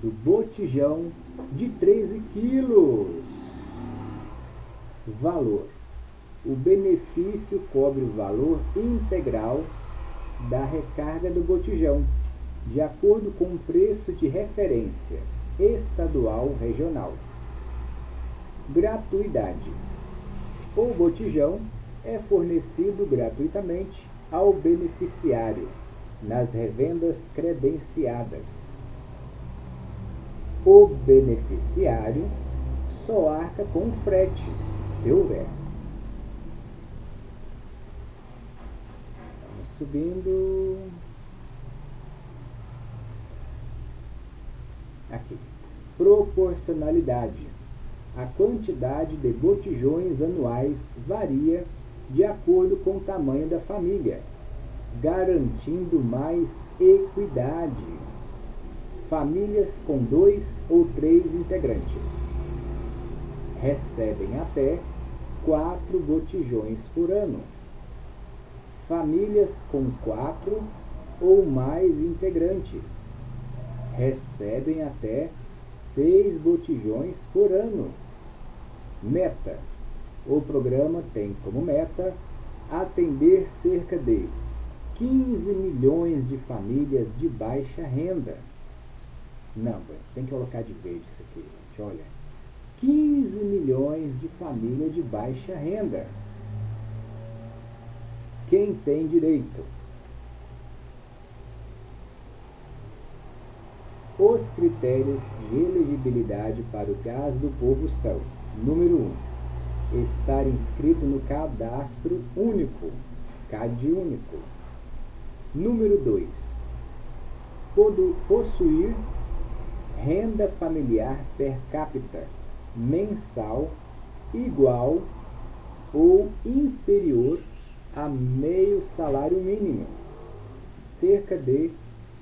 do botijão de 13 quilos. Valor. O benefício cobre o valor integral da recarga do botijão, de acordo com o preço de referência estadual regional. Gratuidade. O botijão é fornecido gratuitamente ao beneficiário, nas revendas credenciadas. O beneficiário só arca com o frete, se houver. Vamos subindo. Aqui. Proporcionalidade. A quantidade de botijões anuais varia de acordo com o tamanho da família, garantindo mais equidade. Famílias com 2 ou 3 integrantes recebem até 4 botijões por ano. Famílias com 4 ou mais integrantes recebem até 6 botijões por ano. Meta. O programa tem como meta atender cerca de 15 milhões de famílias de baixa renda. Não, tem que colocar de verde isso aqui, gente. Olha, 15 milhões de famílias de baixa renda. Quem tem direito? Os critérios de elegibilidade para o Gás do Povo são: número 1, estar inscrito no Cadastro Único, CAD Único. Número 2, possuir renda familiar per capita mensal igual ou inferior a meio salário mínimo, cerca de R$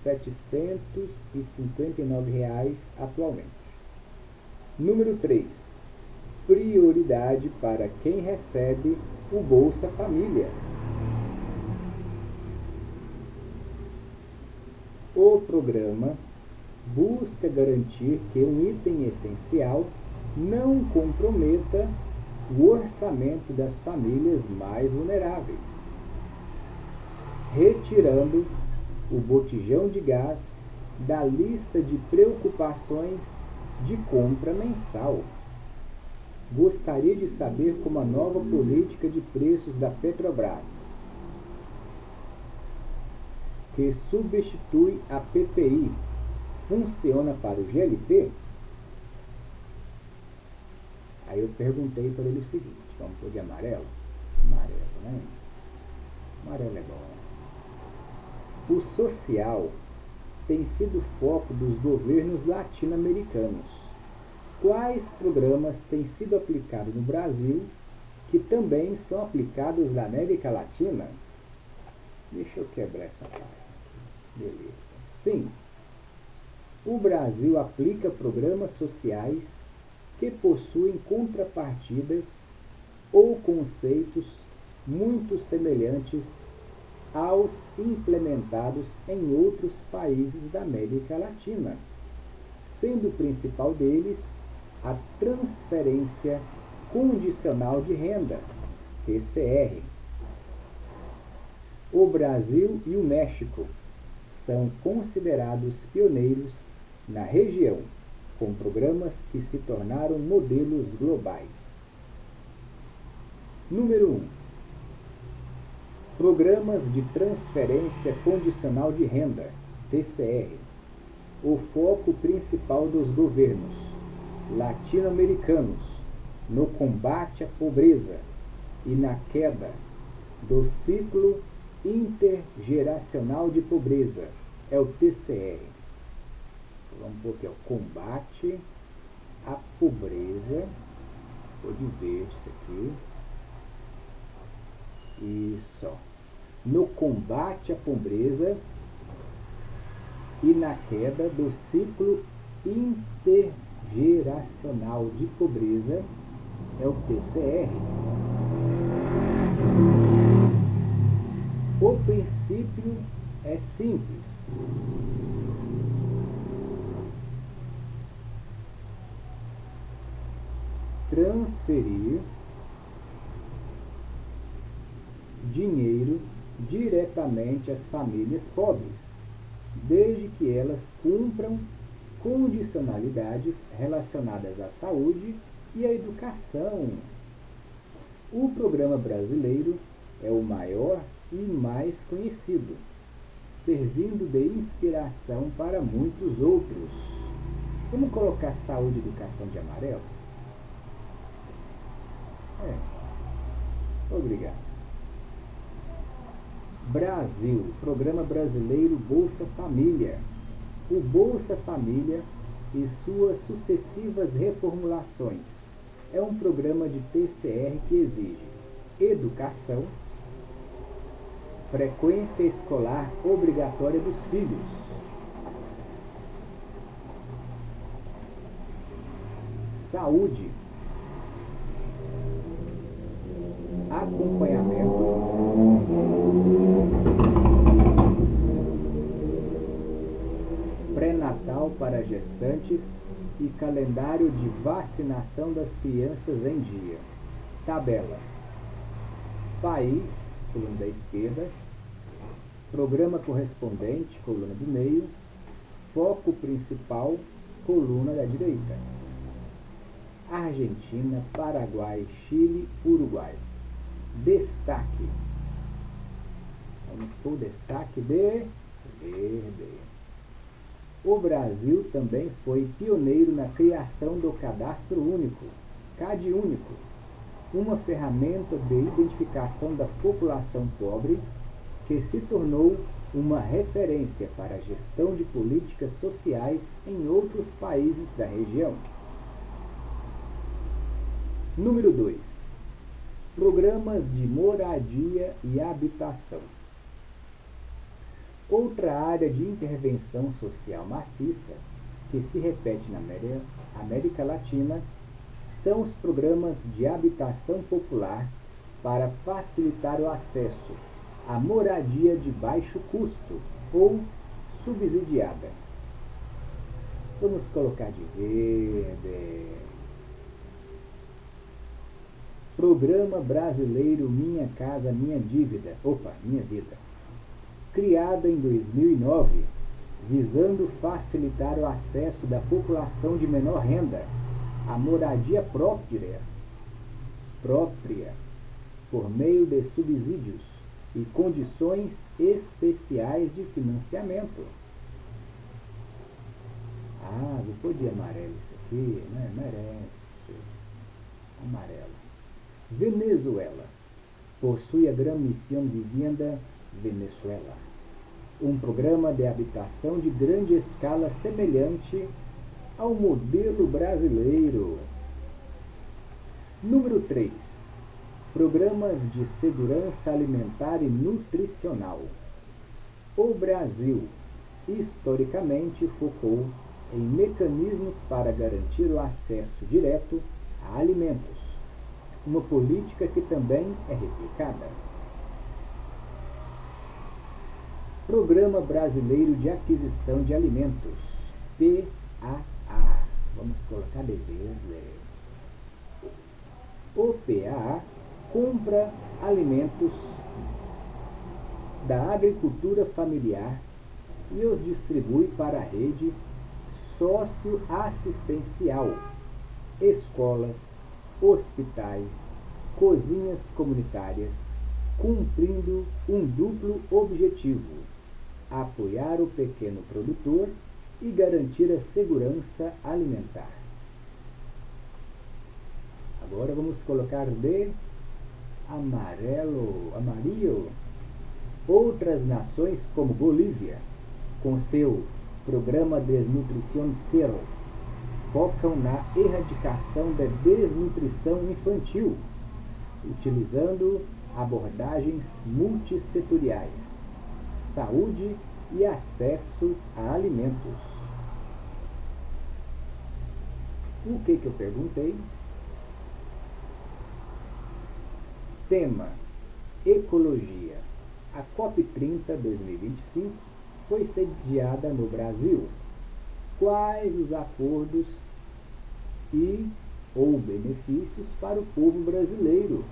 759 atualmente. Número 3, prioridade para quem recebe o Bolsa Família. O programa busca garantir que um item essencial não comprometa o orçamento das famílias mais vulneráveis, retirando o botijão de gás da lista de preocupações de compra mensal. Gostaria de saber como a nova política de preços da Petrobras, que substitui a PPI, funciona para o GLP? Aí eu perguntei para ele o seguinte: vamos pôr de amarelo? Amarelo, né? Amarelo é bom. O social tem sido foco dos governos latino-americanos. Quais programas têm sido aplicados no Brasil que também são aplicados na América Latina? Deixa eu quebrar essa página aqui. Beleza. Sim, o Brasil aplica programas sociais que possuem contrapartidas ou conceitos muito semelhantes aos implementados em outros países da América Latina, sendo o principal deles a transferência condicional de renda, TCR. O Brasil e o México são considerados pioneiros na região, com programas que se tornaram modelos globais. Número 1. Programas de transferência condicional de renda, TCR. O foco principal dos governos latino-americanos no combate à pobreza e na queda do ciclo intergeracional de pobreza é o TCR. Vamos pôr aqui, combate à pobreza. Vou de verde isso aqui. Isso. No combate à pobreza e na queda do ciclo intergeracional de pobreza é o TCR. O princípio é simples. Transferir dinheiro diretamente às famílias pobres, desde que elas cumpram condicionalidades relacionadas à saúde e à educação. O programa brasileiro é o maior e mais conhecido, servindo de inspiração para muitos outros. Vamos colocar saúde e educação de amarelo? Obrigado. Brasil, Programa Brasileiro Bolsa Família. O Bolsa Família e suas sucessivas reformulações é um programa de TCR que exige educação, frequência escolar obrigatória dos filhos, saúde, acompanhamento, pré-natal para gestantes e calendário de vacinação das crianças em dia. Tabela: país, coluna da esquerda, programa correspondente, coluna do meio, foco principal, coluna da direita. Argentina, Paraguai, Chile, Uruguai. Destaque. Vamos para o destaque de verde. O Brasil também foi pioneiro na criação do Cadastro Único, CAD Único, uma ferramenta de identificação da população pobre que se tornou uma referência para a gestão de políticas sociais em outros países da região. Número 2. Programas de moradia e habitação. Outra área de intervenção social maciça, que se repete na América Latina, são os programas de habitação popular para facilitar o acesso à moradia de baixo custo ou subsidiada. Vamos colocar de verde. Programa Brasileiro Minha Casa Minha Dívida. Minha Vida. Criada em 2009, visando facilitar o acesso da população de menor renda à moradia própria, por meio de subsídios e condições especiais de financiamento. Vou pôr de amarelo isso aqui, né? Merece. Amarelo. Venezuela. Possui a Gran Misión Vivienda Venezuela, um programa de habitação de grande escala semelhante ao modelo brasileiro. Número 3. Programas de segurança alimentar e nutricional. O Brasil, historicamente, focou em mecanismos para garantir o acesso direto a alimentos, uma política que também é replicada. Programa Brasileiro de Aquisição de Alimentos, PAA. Vamos colocar de verde. O PAA compra alimentos da agricultura familiar e os distribui para a rede socioassistencial, escolas, hospitais, cozinhas comunitárias, cumprindo um duplo objetivo: apoiar o pequeno produtor e garantir a segurança alimentar. Agora vamos colocar de amarillo. Outras nações como Bolívia, com seu programa Desnutrición Cero, focam na erradicação da desnutrição infantil, utilizando abordagens multissetoriais, saúde e acesso a alimentos. O que eu perguntei? Tema: Ecologia. A COP30 2025 foi sediada no Brasil. Quais os acordos ou benefícios para o povo brasileiro?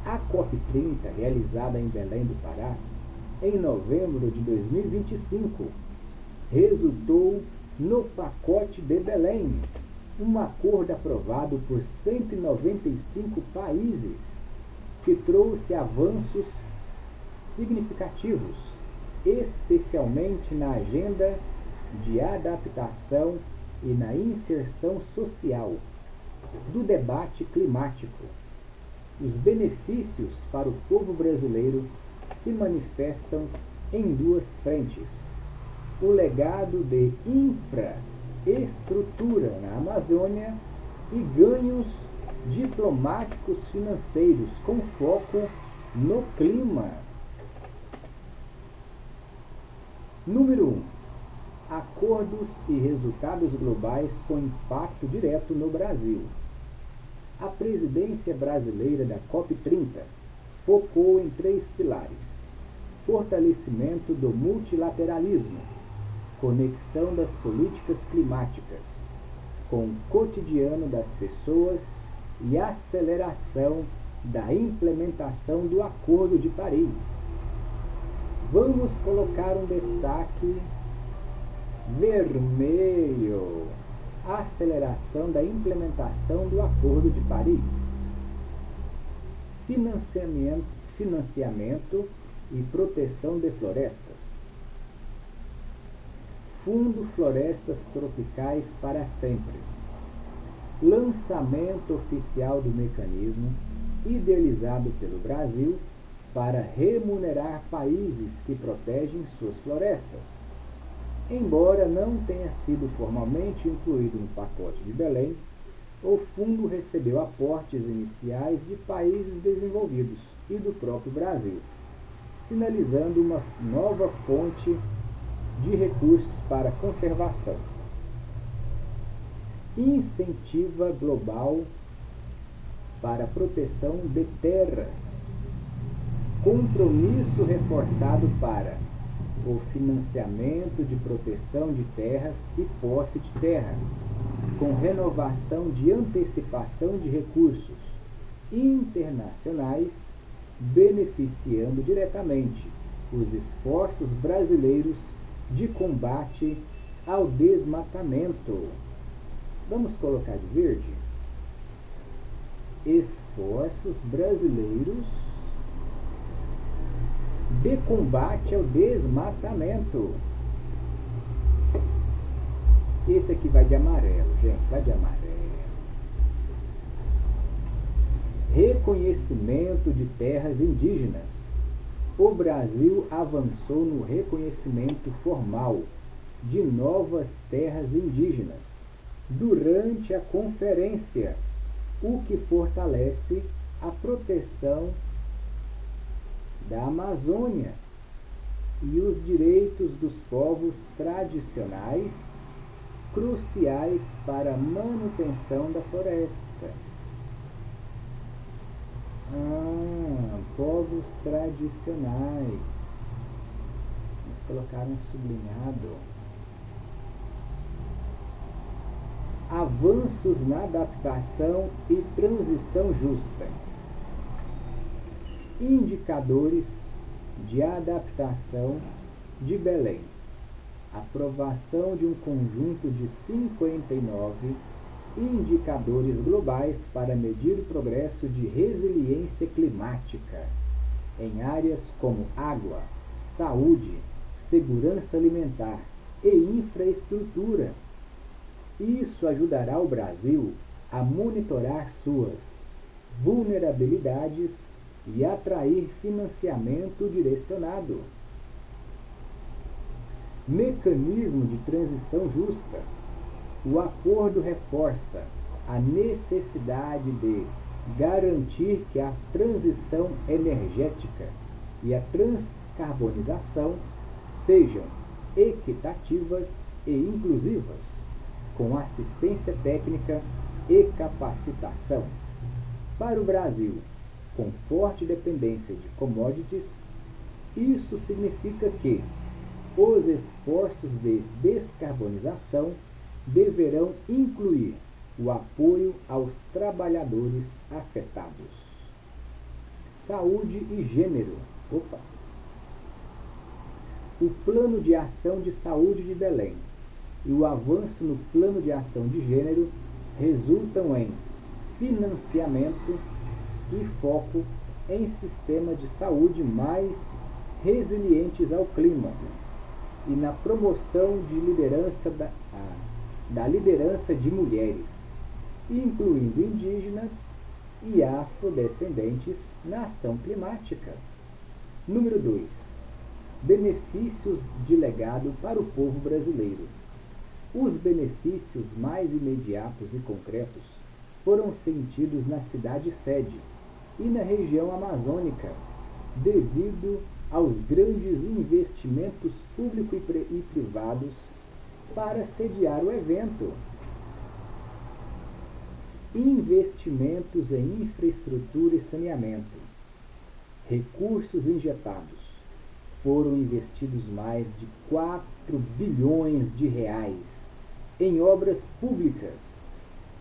A COP30, realizada em Belém do Pará, em novembro de 2025, resultou no Pacote de Belém, um acordo aprovado por 195 países que trouxe avanços significativos especialmente na agenda de adaptação e na inserção social do debate climático. Os benefícios para o povo brasileiro se manifestam em duas frentes: o legado de infraestrutura na Amazônia e ganhos diplomáticos financeiros com foco no clima. Número 1. Acordos e resultados globais com impacto direto no Brasil. A presidência brasileira da COP30 focou em 3 pilares: fortalecimento do multilateralismo, conexão das políticas climáticas com o cotidiano das pessoas e aceleração da implementação do Acordo de Paris. Vamos colocar um destaque vermelho: aceleração da implementação do Acordo de Paris. Financiamento e proteção de florestas. Fundo Florestas Tropicais para Sempre. Lançamento oficial do mecanismo idealizado pelo Brasil para remunerar países que protegem suas florestas. Embora não tenha sido formalmente incluído no pacote de Belém, o fundo recebeu aportes iniciais de países desenvolvidos e do próprio Brasil, sinalizando uma nova fonte de recursos para conservação. Incentiva global para a proteção de terras. Compromisso reforçado para o financiamento de proteção de terras e posse de terra, com renovação de antecipação de recursos internacionais, beneficiando diretamente os esforços brasileiros de combate ao desmatamento. Vamos colocar de verde? Esforços brasileiros de combate ao desmatamento. Esse aqui vai de amarelo, gente, vai de amarelo. Reconhecimento de terras indígenas. O Brasil avançou no reconhecimento formal de novas terras indígenas durante a conferência, o que fortalece a proteção da Amazônia e os direitos dos povos tradicionais, cruciais para a manutenção da floresta. Povos tradicionais. Vamos colocar um sublinhado. Avanços na adaptação e transição justa. Indicadores de adaptação de Belém. Aprovação de um conjunto de 59 indicadores globais para medir o progresso de resiliência climática em áreas como água, saúde, segurança alimentar e infraestrutura. Isso ajudará o Brasil a monitorar suas vulnerabilidades e atrair financiamento direcionado. Mecanismo de transição justa. O acordo reforça a necessidade de garantir que a transição energética e a transcarbonização sejam equitativas e inclusivas, com assistência técnica e capacitação. Para o Brasil, com forte dependência de commodities, isso significa que os esforços de descarbonização deverão incluir o apoio aos trabalhadores afetados. Saúde e gênero. O Plano de Ação de Saúde de Belém e o avanço no Plano de Ação de Gênero resultam em financiamento e foco em sistema de saúde mais resilientes ao clima e na promoção de liderança da liderança de mulheres, incluindo indígenas e afrodescendentes na ação climática. Número 2. Benefícios de legado para o povo brasileiro. Os benefícios mais imediatos e concretos foram sentidos na cidade-sede e na região amazônica, devido aos grandes investimentos públicos e privados para sediar o evento. Investimentos em infraestrutura e saneamento. Recursos injetados. Foram investidos mais de 4 bilhões de reais em obras públicas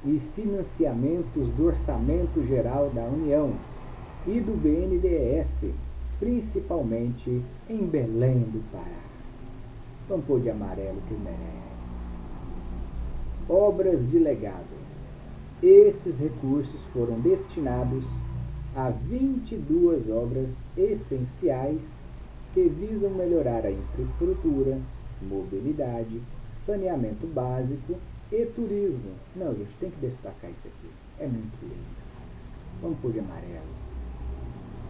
e financiamentos do Orçamento Geral da União e do BNDES, principalmente em Belém do Pará. Vamos pôr de amarelo que merece. Obras de legado. Esses recursos foram destinados a 22 obras essenciais que visam melhorar a infraestrutura, mobilidade, saneamento básico e turismo. Não, gente, tem que destacar isso aqui. É muito lindo. Vamos pôr de amarelo.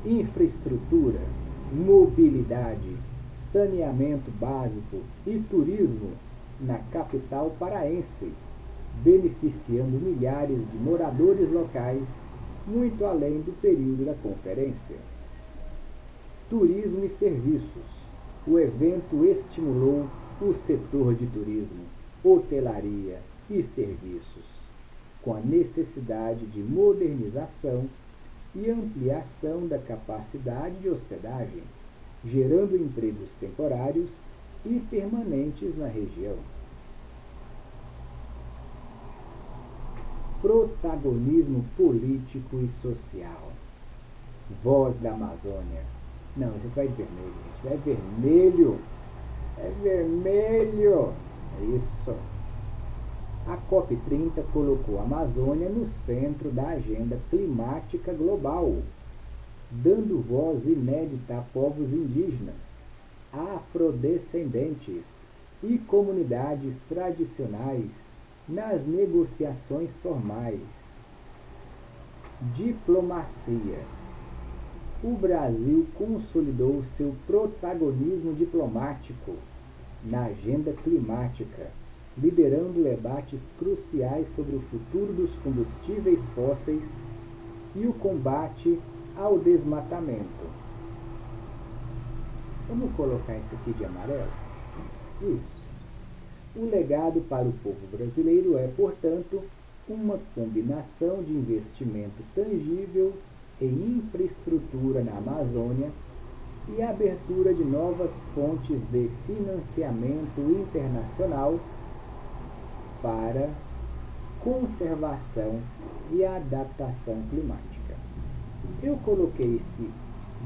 Infraestrutura, mobilidade, saneamento básico e turismo na capital paraense, beneficiando milhares de moradores locais, muito além do período da conferência. Turismo e serviços. O evento estimulou o setor de turismo, hotelaria e serviços, com a necessidade de modernização e ampliação da capacidade de hospedagem, gerando empregos temporários e permanentes na região. Protagonismo político e social. Voz da Amazônia. Não, isso vai de vermelho, gente. É vermelho. É vermelho. É isso. A COP30 colocou a Amazônia no centro da agenda climática global, dando voz inédita a povos indígenas, afrodescendentes e comunidades tradicionais nas negociações formais. Diplomacia. O Brasil consolidou seu protagonismo diplomático na agenda climática, liderando debates cruciais sobre o futuro dos combustíveis fósseis e o combate ao desmatamento. Vamos colocar isso aqui de amarelo? Isso. O legado para o povo brasileiro é, portanto, uma combinação de investimento tangível em infraestrutura na Amazônia e a abertura de novas fontes de financiamento internacional para conservação e adaptação climática. Eu coloquei esse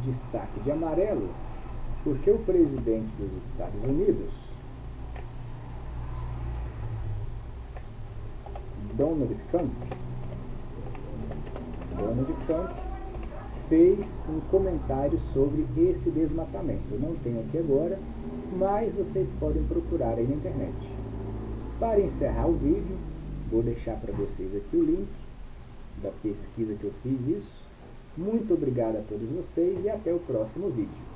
destaque de amarelo porque o presidente dos Estados Unidos, Donald Trump, fez um comentário sobre esse desmatamento. Eu não tenho aqui agora, mas vocês podem procurar aí na internet. Para encerrar o vídeo, vou deixar para vocês aqui o link da pesquisa que eu fiz isso. Muito obrigado a todos vocês e até o próximo vídeo.